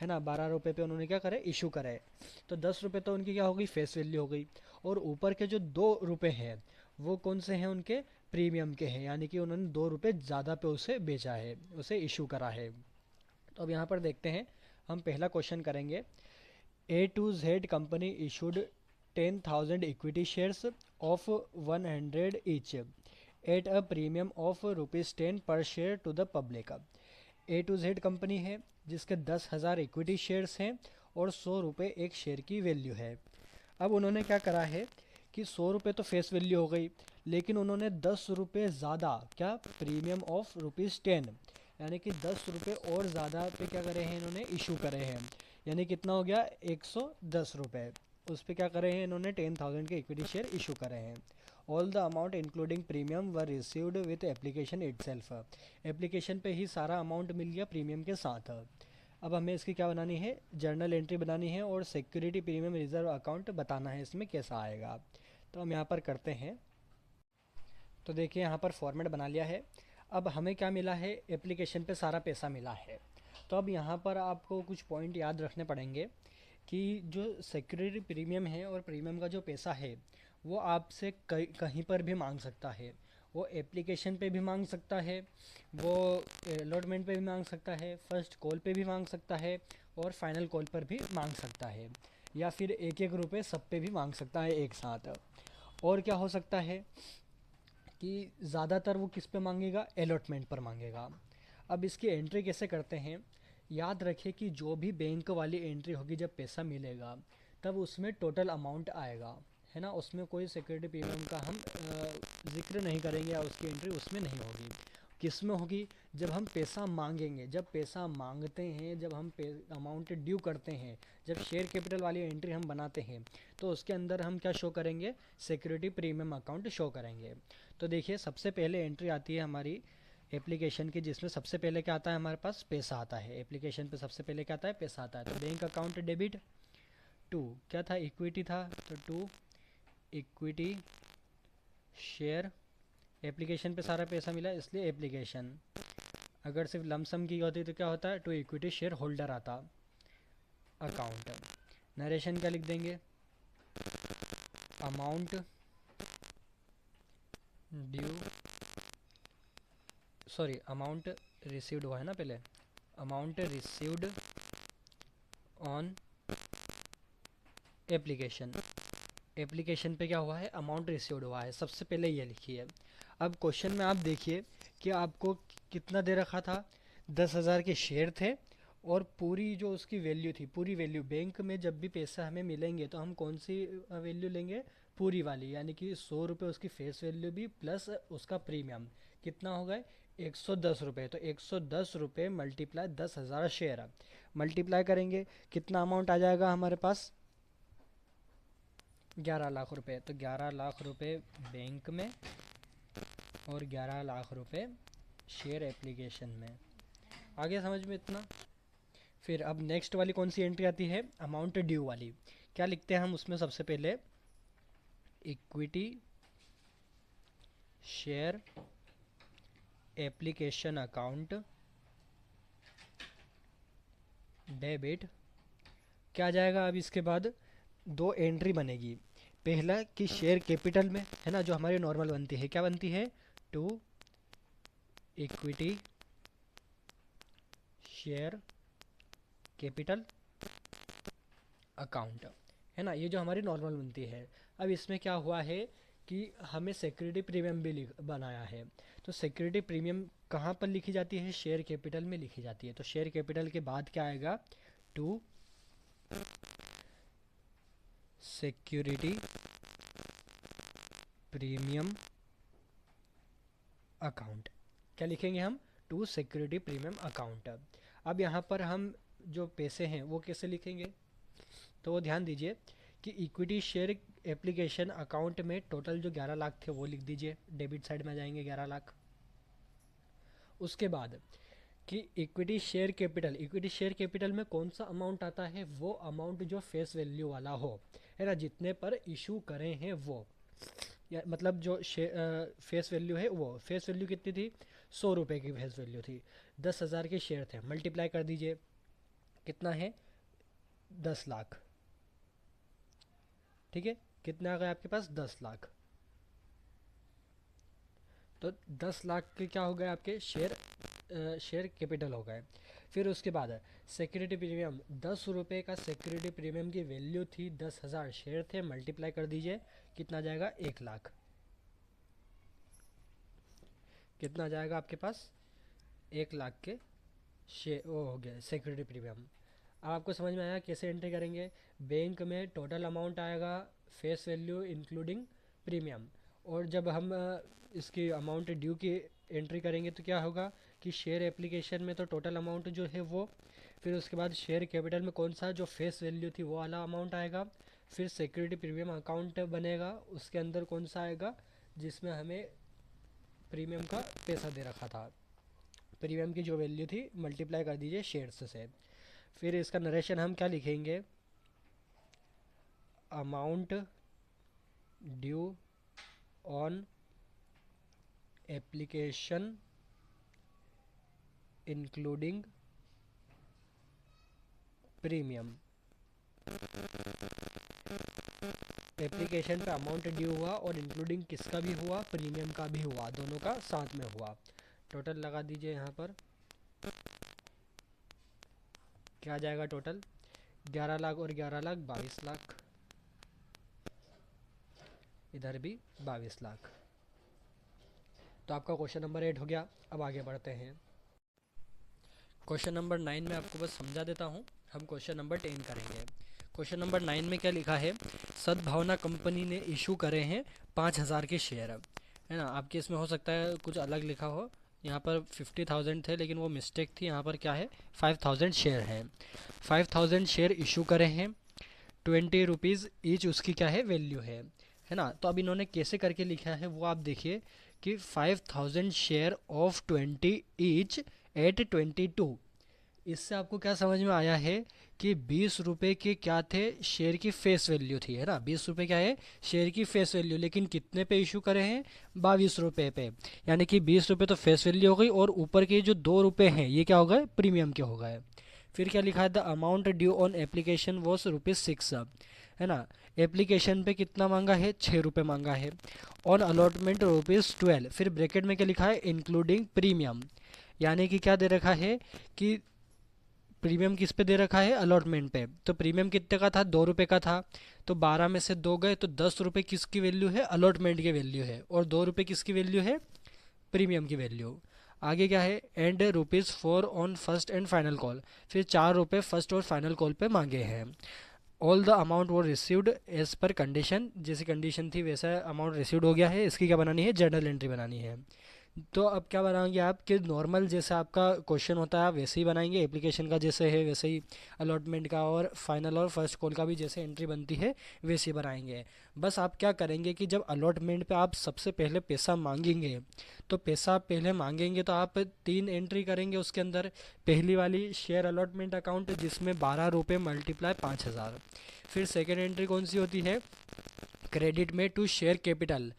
है ना। 12 रुपये पे उन्होंने क्या करे, इशू करे। तो 10 रुपये तो उनकी क्या हो गई, फेस वैल्यू हो गई। और ऊपर के जो 2 रुपये हैं वो कौन से हैं, उनके प्रीमियम के हैं, यानी कि उन्होंने 2 रुपये ज़्यादा पे उसे बेचा है, उसे इशू करा है। तो अब यहाँ पर देखते हैं, हम पहला क्वेश्चन करेंगे। A to Z company issued 10,000 equity shares of 100 each at a premium of rupees 10 per share to the public। A to Z company है जिसके 10,000 इक्विटी शेयर्स हैं और 100 रुपये एक शेयर की वैल्यू है। अब उन्होंने क्या करा है कि 100 रुपये तो फेस वैल्यू हो गई, लेकिन उन्होंने 10 रुपये ज़्यादा, क्या, प्रीमियम ऑफ रुपीज़ 10, यानी कि 10 रुपये और ज़्यादा पे क्या करे हैं इन्होंने, इशू करे हैं। यानी कितना हो गया, 110 रुपये। उस पर क्या करे हैं इन्होंने, 10,000 के इक्विटी शेयर इशू करे हैं। All the amount including premium were received with application itself. Application पे ही सारा अमाउंट मिल गया प्रीमियम के साथ। अब हमें इसकी क्या बनानी है, जर्नल एंट्री बनानी है और सिक्योरिटी प्रीमियम रिजर्व अकाउंट बताना है इसमें कैसा आएगा। तो हम यहाँ पर करते हैं। तो देखिए यहाँ पर फॉर्मेट बना लिया है। अब हमें क्या मिला है, एप्लीकेशन पे सारा पैसा मिला है। तो अब यहाँ पर आपको कुछ पॉइंट याद रखने पड़ेंगे कि जो सिक्योरिटी प्रीमियम है और प्रीमियम का जो पैसा है वो आपसे कहीं पर भी मांग सकता है। वो एप्लीकेशन पे भी मांग सकता है, वो अलॉटमेंट पे भी मांग सकता है, फर्स्ट कॉल पे भी मांग सकता है और फाइनल कॉल पर भी मांग सकता है, या फिर 1-1 रुपये सब पे भी मांग सकता है एक साथ। और क्या हो सकता है कि ज़्यादातर वो किस पे मांगेगा, अलॉटमेंट पर मांगेगा। अब इसकी एंट्री कैसे करते हैं, याद रखिए कि जो भी बैंक वाली एंट्री होगी जब पैसा मिलेगा तब उसमें टोटल अमाउंट आएगा, है ना। उसमें कोई सिक्योरिटी प्रीमियम का हम जिक्र नहीं करेंगे या उसकी एंट्री उसमें नहीं होगी। किस में होगी, जब हम पैसा मांगेंगे, जब पैसा मांगते हैं, जब हम अमाउंट ड्यू करते हैं, जब शेयर कैपिटल वाली एंट्री हम बनाते हैं तो उसके अंदर हम क्या शो करेंगे, सिक्योरिटी प्रीमियम अकाउंट शो करेंगे। तो देखिए सबसे पहले एंट्री आती है हमारी एप्लीकेशन की, जिसमें सबसे पहले क्या आता है, हमारे पास पैसा आता है। एप्लीकेशन पे सबसे पहले क्या आता है, पैसा आता है। तो बैंक अकाउंट डेबिट टू, क्या था, इक्विटी था, तो टू इक्विटी शेयर। एप्लीकेशन पे सारा पैसा मिला इसलिए एप्लीकेशन। अगर सिर्फ लमसम की होती तो क्या होता है, टू इक्विटी शेयर होल्डर आता, अकाउंट। नरेशन क्या लिख देंगे, amount due, sorry amount received हुआ है ना पहले, amount received on application. Application पे क्या हुआ है, अमाउंट रिसीव्ड हुआ है, सबसे पहले ये लिखिए। अब क्वेश्चन में आप देखिए कि आपको कितना दे रखा था, 10,000 के शेयर थे और पूरी जो उसकी वैल्यू थी, पूरी वैल्यू। बैंक में जब भी पैसा हमें मिलेंगे तो हम कौन सी वैल्यू लेंगे, पूरी वाली, यानी कि 100 रुपये उसकी फेस वैल्यू भी प्लस उसका प्रीमियम कितना हो गए, 110 रुपये। तो 110 रुपये मल्टीप्लाई 10,000 शेयर, मल्टीप्लाई करेंगे कितना अमाउंट आ जाएगा हमारे पास, 11 लाख रुपए। तो 11 लाख रुपए बैंक में और 11 लाख रुपए शेयर एप्लीकेशन में। आगे समझ में इतना। फिर अब नेक्स्ट वाली कौन सी एंट्री आती है, अमाउंट ड्यू वाली। क्या लिखते हैं हम उसमें, सबसे पहले equity share application account debit. क्या जाएगा, अब इसके बाद दो एंट्री बनेगी। पहला कि शेयर कैपिटल में, है ना, जो हमारी नॉर्मल बनती है, क्या बनती है, to equity share capital account, है ना, ये जो हमारी नॉर्मल बनती है। अब इसमें क्या हुआ है कि हमें सिक्योरिटी प्रीमियम भी बनाया है। तो सिक्योरिटी प्रीमियम कहाँ पर लिखी जाती है? शेयर कैपिटल में लिखी जाती है। तो शेयर कैपिटल के बाद क्या आएगा? To security premium account. क्या लिखेंगे हम? To security premium account. अब यहाँ पर हम जो पैसे हैं वो कैसे लिखेंगे? तो वो ध्यान दीजिए कि इक्विटी शेयर एप्लीकेशन अकाउंट में टोटल जो 11 लाख थे वो लिख दीजिए, डेबिट साइड में आ जाएंगे 11 लाख। उसके बाद कि इक्विटी शेयर कैपिटल में कौन सा अमाउंट आता है? वो अमाउंट जो फेस वैल्यू वाला हो, है ना, जितने पर इशू करें हैं वो, या मतलब जो फेस वैल्यू है वो, फेस वैल्यू कितनी थी? 100 रुपये की फेस वैल्यू थी, 10,000 के शेयर थे, मल्टीप्लाई कर दीजिए, कितना है? 10 लाख। ठीक है, कितना आ गया आपके पास? 10 लाख। तो 10 लाख के क्या हो गए आपके? शेयर कैपिटल हो गए। फिर उसके बाद सिक्योरिटी प्रीमियम, 10 रुपये का सिक्योरिटी प्रीमियम की वैल्यू थी, 10,000 शेयर थे, मल्टीप्लाई कर दीजिए, कितना जाएगा? 1 लाख। कितना जाएगा आपके पास? 1 लाख के शेयर वो हो गया सिक्योरिटी प्रीमियम। अब आपको समझ में आया कैसे एंट्री करेंगे? बैंक में टोटल अमाउंट आएगा, फेस वैल्यू इंक्लूडिंग प्रीमियम, और जब हम इसकी अमाउंट ड्यू की एंट्री करेंगे तो क्या होगा कि शेयर एप्लीकेशन में तो टोटल अमाउंट जो है वो, फिर उसके बाद शेयर कैपिटल में कौन सा जो फेस वैल्यू थी वो वाला अमाउंट आएगा, फिर सिक्योरिटी प्रीमियम अकाउंट बनेगा, उसके अंदर कौन सा आएगा? जिसमें हमें प्रीमियम का पैसा दे रखा था, प्रीमियम की जो वैल्यू थी, मल्टीप्लाई कर दीजिए शेयर्स से। फिर इसका नरेशन हम क्या लिखेंगे? Amount due on application including premium. Application पे अमाउंट ड्यू हुआ और इंक्लूडिंग किसका भी हुआ? प्रीमियम का भी हुआ, दोनों का साथ में हुआ। टोटल लगा दीजिए यहाँ पर, क्या आ जाएगा टोटल? 11 लाख और 11 लाख 22 लाख, इधर भी 22 लाख। तो आपका क्वेश्चन नंबर 8 हो गया। अब आगे बढ़ते हैं। क्वेश्चन नंबर 9 में आपको बस समझा देता हूँ, हम क्वेश्चन नंबर 10 करेंगे। क्वेश्चन नंबर 9 में क्या लिखा है? सद्भावना कंपनी ने इशू करे हैं 5,000 के शेयर, है ना। आपके इसमें हो सकता है कुछ अलग लिखा हो, यहाँ पर 50,000 थे लेकिन वो मिस्टेक थी, यहाँ पर क्या है? 5,000 शेयर हैं। 5,000 शेयर इशू करे हैं, 20 रुपीज़ ईच उसकी क्या है? वैल्यू है ना। तो अब इन्होंने कैसे करके लिखा है वो आप देखिए कि 5,000 शेयर ऑफ 20 ईच एट 22। इससे आपको क्या समझ में आया है कि 20 रुपये के क्या थे? शेयर की फेस वैल्यू थी, है ना। 20 रुपये क्या है? शेयर की फेस वैल्यू, लेकिन कितने पे इशू करे हैं? 22 रुपये पे। यानी कि 20 रुपये तो फेस वैल्यू हो गई, और ऊपर के जो 2 रुपये हैं ये क्या हो गए? प्रीमियम के हो गए। फिर क्या लिखा है? The amount due on application was ₹6, है ना। एप्लीकेशन पे कितना मांगा है? 6 रुपये मांगा है। On allotment ₹12। फिर ब्रैकेट में क्या लिखा है? इंक्लूडिंग प्रीमियम, यानी कि क्या दे रखा है कि प्रीमियम किस पे दे रखा है? अलॉटमेंट पे। तो प्रीमियम कितने का था? 2 रुपये का था, तो 12 में से 2 गए, तो 10 रुपये किसकी वैल्यू है? अलॉटमेंट की वैल्यू है, और 2 रुपये किसकी वैल्यू है? प्रीमियम की वैल्यू। आगे क्या है? And ₹4 on first and final call. फिर 4 रुपये फर्स्ट और फाइनल कॉल पे मांगे हैं। ऑल द अमाउंट वो रिसीव्ड एज पर कंडीशन, जैसी कंडीशन थी वैसा अमाउंट रिसीव्ड हो गया है। इसकी क्या बनानी है? जर्नल एंट्री बनानी है। तो अब क्या बनाएंगे आप कि नॉर्मल जैसा आपका क्वेश्चन होता है आप वैसे ही बनाएंगे, एप्लीकेशन का जैसे है वैसे ही, अलॉटमेंट का और फाइनल और फर्स्ट कॉल का भी जैसे एंट्री बनती है वैसे ही बनाएंगे। बस आप क्या करेंगे कि जब अलॉटमेंट पे आप सबसे पहले पैसा मांगेंगे, तो पैसा पहले मांगेंगे तो आप 3 एंट्री करेंगे उसके अंदर। पहली वाली शेयर अलॉटमेंट अकाउंट, जिसमें 12 रुपये मल्टीप्लाई 5,000। फिर सेकेंड एंट्री कौन सी होती है? क्रेडिट में to share capital.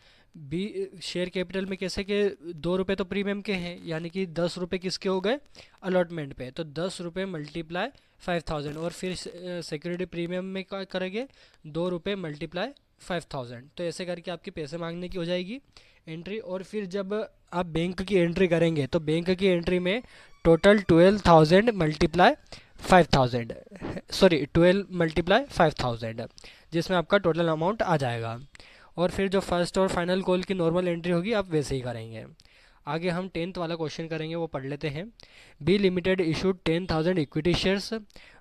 Share capital में कैसे के 2 रुपये तो प्रीमियम के हैं, यानी कि 10 रुपये किसके हो गए? अलॉटमेंट पे। तो 10 रुपये मल्टीप्लाई 5,000, और फिर सिक्योरिटी प्रीमियम में क्या करेंगे? 2 रुपये मल्टीप्लाई 5,000। तो ऐसे करके आपके पैसे मांगने की हो जाएगी एंट्री। और फिर जब आप बैंक की एंट्री करेंगे तो बैंक की एंट्री में टोटल 12,000 मल्टीप्लाई 5,000, सॉरी 12 मल्टीप्लाई 5,000, जिसमें आपका टोटल अमाउंट आ जाएगा। और फिर जो फर्स्ट और फाइनल कॉल की नॉर्मल एंट्री होगी आप वैसे ही करेंगे। आगे हम 10th वाला क्वेश्चन करेंगे, वो पढ़ लेते हैं। B limited issued 10,000 equity shares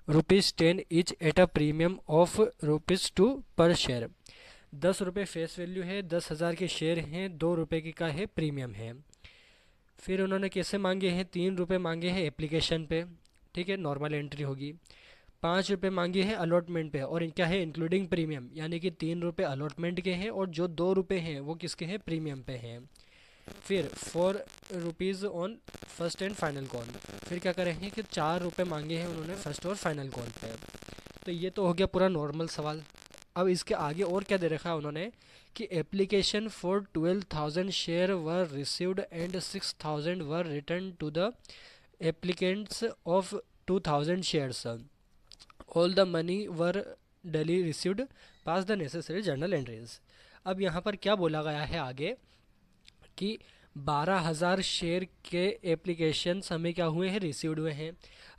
₹10 each at a premium of ₹2 per share. 10 रुपये फेस वैल्यू है, 10,000 के शेयर हैं, 2 रुपये की का है प्रीमियम है। फिर उन्होंने कैसे मांगे हैं, 3 रुपये मांगे हैं एप्लीकेशन पे, ठीक है, नॉर्मल एंट्री होगी। 5 रुपये मांगे हैं अलॉटमेंट पे, और क्या है, इंक्लूडिंग प्रीमियम, यानी कि 3 रुपये अलॉटमेंट के हैं और जो 2 रुपये हैं वो किसके हैं, प्रीमियम पे हैं। फिर 4 rupees on first and final call. फिर क्या करेंगे कि 4 रुपये मांगे हैं उन्होंने फर्स्ट और फाइनल कॉल पे। तो ये तो हो गया पूरा नॉर्मल सवाल। अब इसके आगे और क्या दे रखा है उन्होंने कि application for 12,000 share were received and 6,000 were return to the applicants of 2,000 shares. All the money were duly received, pass the necessary journal entries. अब यहाँ पर क्या बोला गया है आगे कि 12,000 शेयर के एप्लीकेशंस हमें क्या हुए हैं, रिसीव्ड हुए हैं।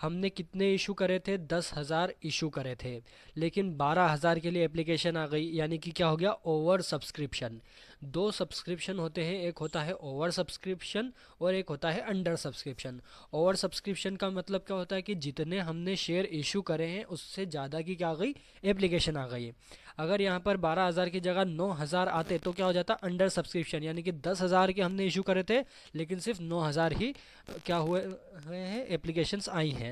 हमने कितने इशू करे थे, 10,000 इशू करे थे, लेकिन 12,000 के लिए एप्लीकेशन आ गई, यानी कि क्या हो गया, ओवर सब्सक्रिप्शन। 2 सब्सक्रिप्शन होते हैं, एक होता है ओवर सब्सक्रिप्शन और एक होता है अंडर सब्सक्रिप्शन। ओवर सब्सक्रिप्शन का मतलब क्या होता है कि जितने हमने शेयर इशू करे हैं उससे ज़्यादा की क्या आ गई, एप्लीकेशन आ गई। अगर यहाँ पर 12,000 की जगह 9,000 आते तो क्या हो जाता, अंडर सब्सक्रिप्शन, यानी कि 10,000 के हमने इशू करे थे लेकिन सिर्फ 9,000 ही क्या हुए हैं, एप्लीकेशंस आई हैं।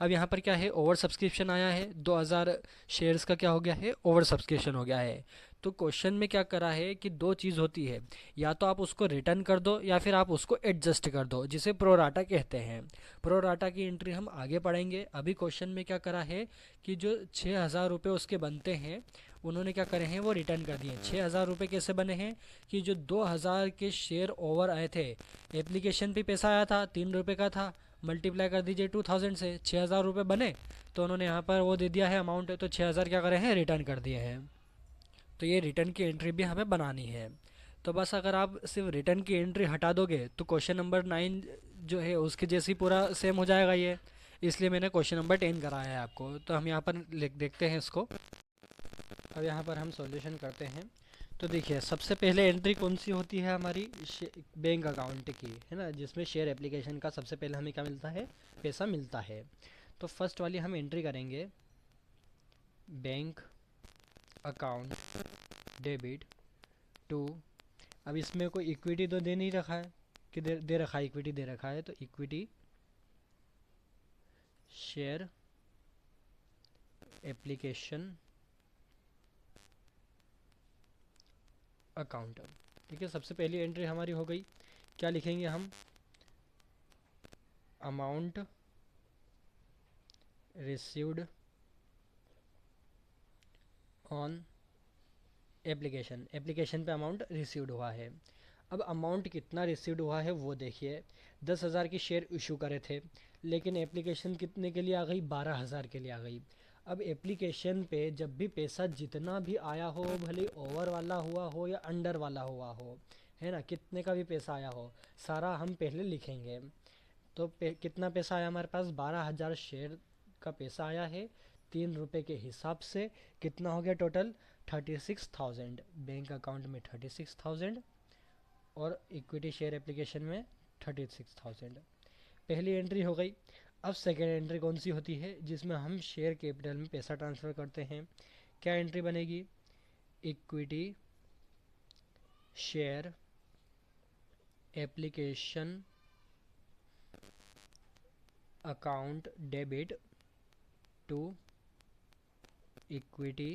अब यहाँ पर क्या है, ओवर सब्सक्रिप्शन आया है, 2,000 शेयर्स का क्या हो गया है, ओवर सब्सक्रिप्शन हो गया है। तो क्वेश्चन में क्या करा है कि 2 चीज़ होती है, या तो आप उसको रिटर्न कर दो या फिर आप उसको एडजस्ट कर दो, जिसे प्रोराटा कहते हैं। प्रोराटा की एंट्री हम आगे पढ़ेंगे। अभी क्वेश्चन में क्या करा है कि जो 6,000 रुपये उसके बनते हैं उन्होंने क्या करे हैं, वो रिटर्न कर दिए। 6,000 रुपये कैसे बने हैं कि जो 2,000 के शेयर ओवर आए थे, एप्लीकेशन पे पैसा आया था 3 रुपये का था, मल्टीप्लाई कर दीजिए 2,000 से, 6,000 रुपये बने। तो उन्होंने यहाँ पर वो दे दिया है अमाउंट, तो 6,000 क्या करे हैं, रिटर्न कर दिए हैं। तो ये रिटर्न की एंट्री भी हमें बनानी है। तो बस अगर आप सिर्फ रिटर्न की एंट्री हटा दोगे तो क्वेश्चन नंबर 9 जो है उसके जैसी पूरा सेम हो जाएगा ये, इसलिए मैंने क्वेश्चन नंबर 10 कराया है आपको। तो हम यहाँ पर लिख देखते हैं इसको। अब यहाँ पर हम सॉल्यूशन करते हैं। तो देखिए सबसे पहले एंट्री कौन सी होती है हमारी, बैंक अकाउंट की, है ना, जिसमें शेयर एप्लीकेशन का सबसे पहले हमें क्या मिलता है, पैसा मिलता है। तो फर्स्ट वाली हम एंट्री करेंगे, बैंक अकाउंट डेबिट टू। अब इसमें कोई इक्विटी तो दे नहीं रखा है कि दे रखा है, इक्विटी दे रखा है, तो इक्विटी शेयर एप्लीकेशन अकाउंट। ठीक है, सबसे पहली एंट्री हमारी हो गई। क्या लिखेंगे हम, amount received on application, application पे अमाउंट रिसीव्ड हुआ है। अब अमाउंट कितना रिसीव्ड हुआ है वो देखिए, 10,000 की शेयर इशू करे थे, लेकिन एप्लीकेशन कितने के लिए आ गई, 12,000 के लिए आ गई। अब एप्लीकेशन पे जब भी पैसा जितना भी आया हो, भले ओवर वाला हुआ हो या अंडर वाला हुआ हो, है ना, कितने का भी पैसा आया हो, सारा हम पहले लिखेंगे। तो कितना पैसा आया हमारे पास, 12,000 शेयर का पैसा आया है, 3 रुपये के हिसाब से कितना हो गया टोटल, 36,000। बैंक अकाउंट में 36,000 और इक्विटी शेयर एप्लीकेशन में 36,000। पहली एंट्री हो गई। अब सेकेंड एंट्री कौन सी होती है, जिसमें हम शेयर कैपिटल में पैसा ट्रांसफ़र करते हैं। क्या एंट्री बनेगी, equity share application account debit to equity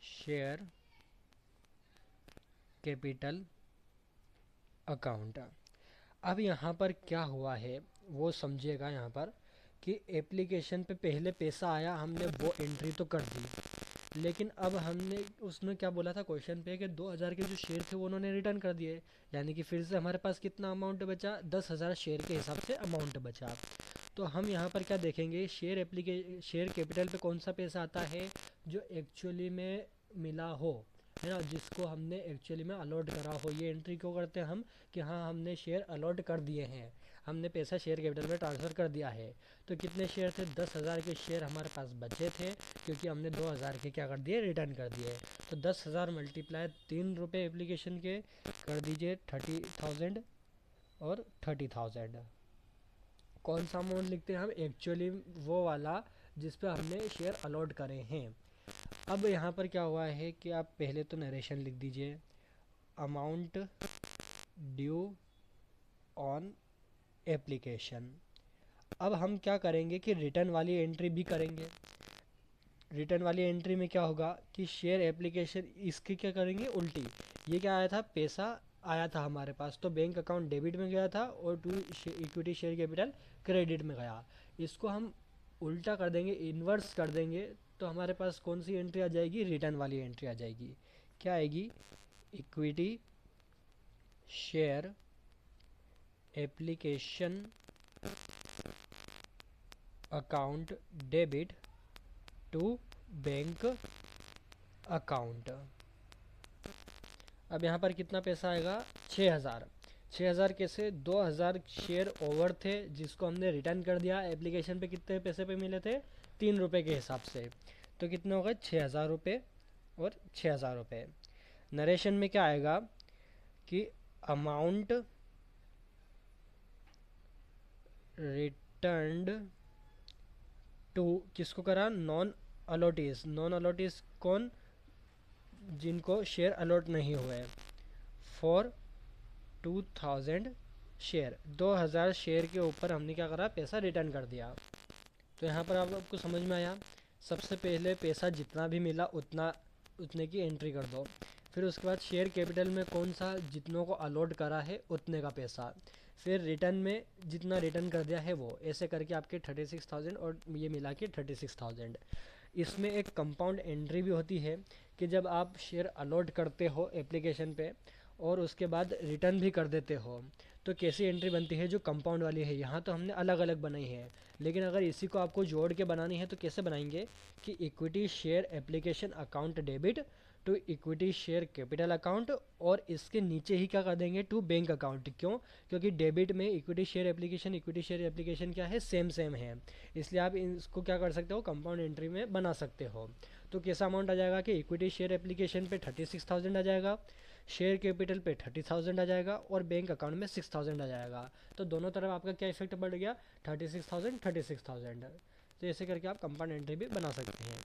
share capital account. अब यहाँ पर क्या हुआ है वो समझिएगा, यहाँ पर कि एप्लीकेशन पे पहले पैसा आया, हमने वो एंट्री तो कर दी, लेकिन अब हमने उसने क्या बोला था क्वेश्चन पे कि 2,000 के जो शेयर थे वो उन्होंने रिटर्न कर दिए, यानी कि फिर से हमारे पास कितना अमाउंट बचा, 10,000 शेयर के हिसाब से अमाउंट बचा। तो हम यहाँ पर क्या देखेंगे, शेयर कैपिटल पे कौन सा पैसा आता है, जो एक्चुअली में मिला हो, है ना, जिसको हमने एक्चुअली में अलॉट करा हो। ये एंट्री क्यों करते हैं हम, कि हाँ हमने शेयर अलॉट कर दिए हैं। हमने पैसा शेयर कैपिटल में ट्रांसफ़र कर दिया है। तो कितने शेयर थे, 10,000 के शेयर हमारे पास बचे थे, क्योंकि हमने 2,000 के क्या कर दिए, रिटर्न कर दिए। तो 10,000 मल्टीप्लाई 3 रुपये एप्लीकेशन के कर दीजिए 30,000 और 30,000। कौन सा अमाउंट लिखते हैं हम, एक्चुअली वो वाला जिस पे हमने शेयर अलॉट करे हैं। अब यहाँ पर क्या हुआ है कि आप पहले तो नरेशन लिख दीजिए, अमाउंट ड्यू ऑन एप्लीकेशन। अब हम क्या करेंगे कि रिटर्न वाली एंट्री भी करेंगे। रिटर्न वाली एंट्री में क्या होगा कि शेयर एप्लीकेशन, इसकी क्या करेंगे उल्टी। ये क्या आया था, पैसा आया था हमारे पास, तो बैंक अकाउंट डेबिट में गया था और to equity share capital credit में गया। इसको हम उल्टा कर देंगे, इन्वर्स कर देंगे, तो हमारे पास कौन सी एंट्री आ जाएगी, रिटर्न वाली एंट्री आ जाएगी। क्या आएगी, equity share application account debit to bank account. अब यहाँ पर कितना पैसा आएगा, 6,000। 6,000 कैसे, 2,000 शेयर ओवर थे जिसको हमने रिटर्न कर दिया। एप्लीकेशन पे कितने पैसे पे मिले थे, 3 रुपये के हिसाब से। तो कितने हो गए, 6,000 रुपये और 6,000 रुपये। नरेशन में क्या आएगा कि अमाउंट रिटर्न्ड टू, किसको करा, नॉन अलॉटीज। नॉन अलॉटीज कौन, जिनको शेयर अलॉट नहीं हुए, फॉर 2,000 शेयर। 2,000 शेयर के ऊपर हमने क्या करा, पैसा रिटर्न कर दिया। तो यहाँ पर आपको समझ में आया, सबसे पहले पैसा जितना भी मिला उतने की एंट्री कर दो। फिर उसके बाद शेयर कैपिटल में कौन सा, जितनों को अलॉट करा है उतने का पैसा। फिर रिटर्न में जितना रिटर्न कर दिया है वो, ऐसे करके आपके 36,000 और ये मिला के 36,000। इसमें एक कंपाउंड एंट्री भी होती है कि जब आप शेयर अलॉट करते हो एप्लीकेशन पे और उसके बाद रिटर्न भी कर देते हो, तो कैसी एंट्री बनती है, जो कंपाउंड वाली है। यहाँ तो हमने अलग अलग बनाई है, लेकिन अगर इसी को आपको जोड़ के बनानी है तो कैसे बनाएंगे कि equity share application account debit to equity share capital account, और इसके नीचे ही क्या कर देंगे, टू बैंक अकाउंट। क्यों, क्योंकि डेबिट में इक्विटी शेयर एप्लीकेशन क्या है, सेम है, इसलिए आप इसको क्या कर सकते हो, कंपाउंड एंट्री में बना सकते हो। तो कैसा अमाउंट आ जाएगा कि इक्विटी शेयर एप्लीकेशन पे 36,000 आ जाएगा, शेयर कैपिटल पे 30,000 आ जाएगा और बैंक अकाउंट में 6,000 आ जाएगा। तो दोनों तरफ आपका क्या इफेक्ट बढ़ गया, 36,000। तो ऐसे करके आप कंपाउंड एंट्री भी बना सकते हैं।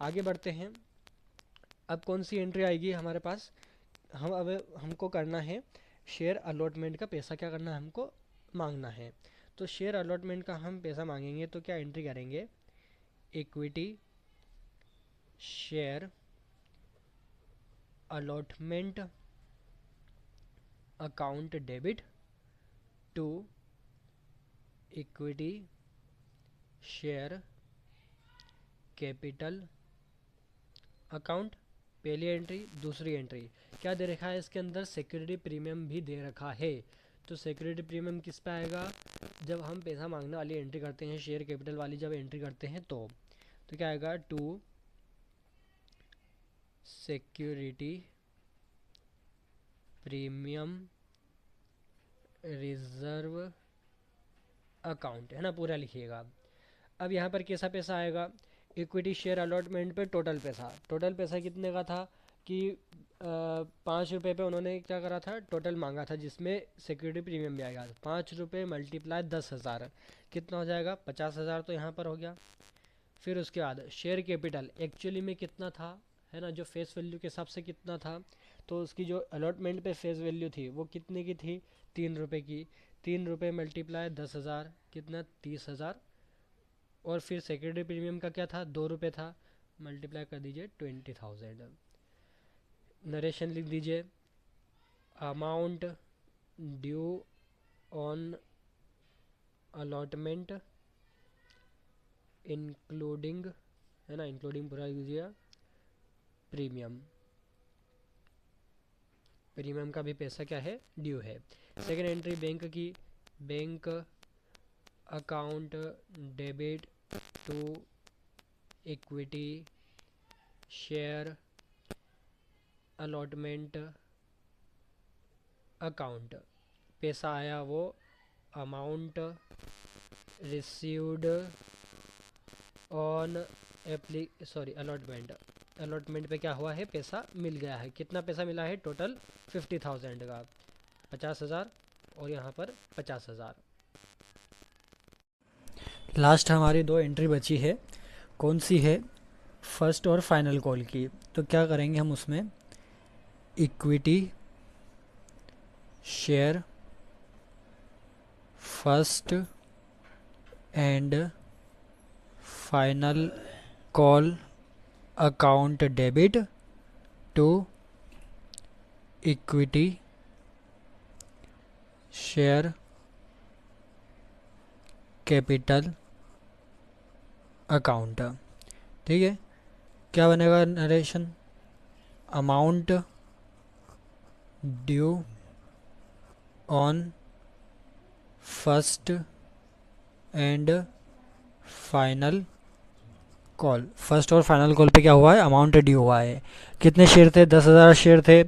आगे बढ़ते हैं। अब कौन सी एंट्री आएगी हमारे पास, हमको करना है शेयर अलॉटमेंट का पैसा, क्या करना है, हमको मांगना है। तो शेयर अलॉटमेंट का हम पैसा मांगेंगे तो क्या एंट्री करेंगे, equity share allotment account debit to equity share capital account. पहली एंट्री। दूसरी एंट्री क्या दे रखा है इसके अंदर, सिक्योरिटी प्रीमियम भी दे रखा है। तो सिक्योरिटी प्रीमियम किस पे आएगा, जब हम पैसा मांगने वाली एंट्री करते हैं, शेयर कैपिटल वाली जब एंट्री करते हैं तो क्या आएगा, to security premium reserve account, है ना, पूरा लिखिएगा। अब यहाँ पर कैसा पैसा आएगा, इक्विटी शेयर अलॉटमेंट पे टोटल पैसा कितने का था कि 5 रुपये पे उन्होंने क्या करा था, टोटल मांगा था, जिसमें सिक्योरिटी प्रीमियम भी आएगा। 5 रुपये मल्टीप्लाई 10,000 कितना हो जाएगा, 50,000 तो यहाँ पर हो गया। फिर उसके बाद शेयर कैपिटल एक्चुअली में कितना था, है ना, जो फेस वैल्यू के हिसाब से कितना था, तो उसकी जो अलॉटमेंट पे फेस वैल्यू थी वो कितने की थी, 3 रुपये की। 3 रुपये मल्टीप्लाई 10,000 कितना, 30,000। और फिर सिक्योरिटी प्रीमियम का क्या था, 2 रुपये था, मल्टीप्लाई कर दीजिए 20,000। नरेशन लिख दीजिए, amount due on allotment including, है ना, इंक्लूडिंग पूरा लीजिए, प्रीमियम का भी पैसा क्या है, ड्यू है। सेकेंड एंट्री बैंक की, bank account debit to equity share allotment account. पैसा आया वो amount received on allotment. Allotment पे क्या हुआ है, पैसा मिल गया है। कितना पैसा मिला है, टोटल 50,000 का, 50,000 और यहाँ पर 50,000। लास्ट हमारी 2 एंट्री बची है, कौन सी है, फर्स्ट और फाइनल कॉल की। तो क्या करेंगे हम उसमें, equity share first and final call account debit to equity share capital account. ठीक है, क्या बनेगा narration, amount due on first and final call. First और फाइनल कॉल पे क्या हुआ है, अमाउंट ड्यू हुआ है। कितने शेयर थे, 10,000 शेयर थे।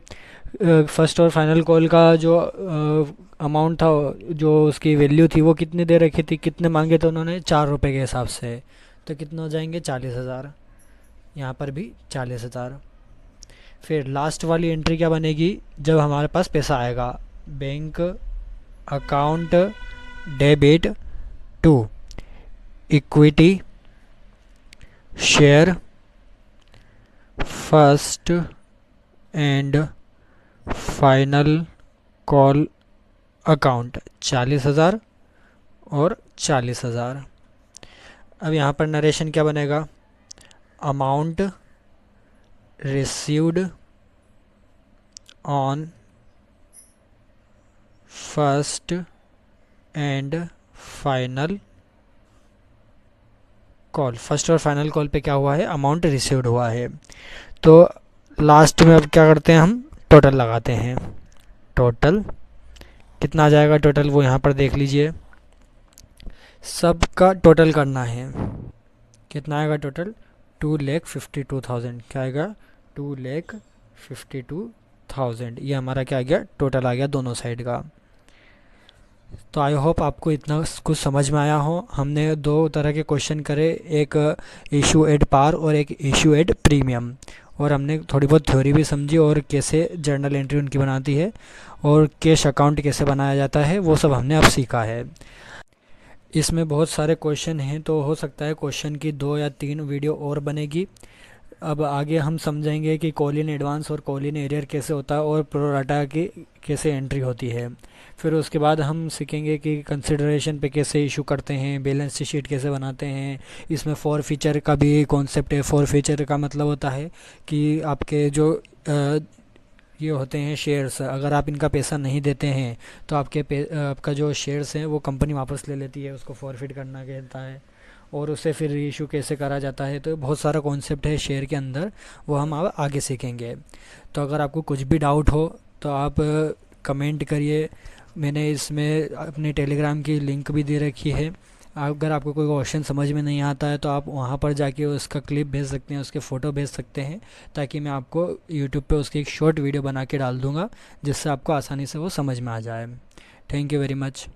फर्स्ट और फाइनल कॉल का जो अमाउंट था, जो उसकी वैल्यू थी, वो कितनी दे रखी थी, कितने मांगे थे उन्होंने, 4 रुपये के हिसाब से। तो कितना हो जाएंगे, 40,000। यहाँ पर भी 40,000। फिर लास्ट वाली एंट्री क्या बनेगी, जब हमारे पास पैसा आएगा, bank account debit to equity share first and final call account, 40,000 और 40,000। अब यहाँ पर नरेशन क्या बनेगा, amount received on first and final call. First और फाइनल कॉल पे क्या हुआ है, अमाउंट रिसीव्ड हुआ है। तो लास्ट में अब क्या करते हैं, हम टोटल लगाते हैं। टोटल कितना आ जाएगा, टोटल वो यहाँ पर देख लीजिए, सबका टोटल करना है। कितना आएगा टोटल, 2,52,000। क्या आएगा, 2,52,000। ये हमारा क्या आ गया, टोटल आ गया दोनों साइड का। तो आई होप आपको इतना कुछ समझ में आया हो। हमने 2 तरह के क्वेश्चन करे, एक इशू एट पार और एक इशू एट प्रीमियम, और हमने थोड़ी बहुत थ्योरी भी समझी और कैसे जर्नल एंट्री उनकी बनाती है और कैश अकाउंट कैसे बनाया जाता है, वो सब हमने अब सीखा है। इसमें बहुत सारे क्वेश्चन हैं, तो हो सकता है क्वेश्चन की 2 या 3 वीडियो और बनेगी। अब आगे हम समझेंगे कि कॉल इन एडवांस और कॉल इन एरियर कैसे होता है और प्रो राटा की कैसे एंट्री होती है। फिर उसके बाद हम सीखेंगे कि कंसिडरेशन पे कैसे इशू करते हैं, बैलेंस शीट कैसे बनाते हैं। इसमें फॉर फीचर का भी कॉन्सेप्ट है। फॉर फीचर का मतलब होता है कि आपके जो ये होते हैं शेयर्स, अगर आप इनका पैसा नहीं देते हैं तो आपका जो शेयर्स हैं वो कंपनी वापस ले लेती है, उसको फॉरफिट करना कहता है, और उससे फिर रीइशू कैसे करा जाता है। तो बहुत सारा कॉन्सेप्ट है शेयर के अंदर, वो हम अब आगे सीखेंगे। तो अगर आपको कुछ भी डाउट हो तो आप कमेंट करिए। मैंने इसमें अपने टेलीग्राम की लिंक भी दे रखी है। अगर आपको कोई क्वेश्चन समझ में नहीं आता है तो आप वहाँ पर जाके उसका क्लिप भेज सकते हैं, उसके फ़ोटो भेज सकते हैं, ताकि मैं आपको यूट्यूब पे उसकी एक शॉर्ट वीडियो बना के डाल दूँगा, जिससे आपको आसानी से वो समझ में आ जाए। Thank you very much.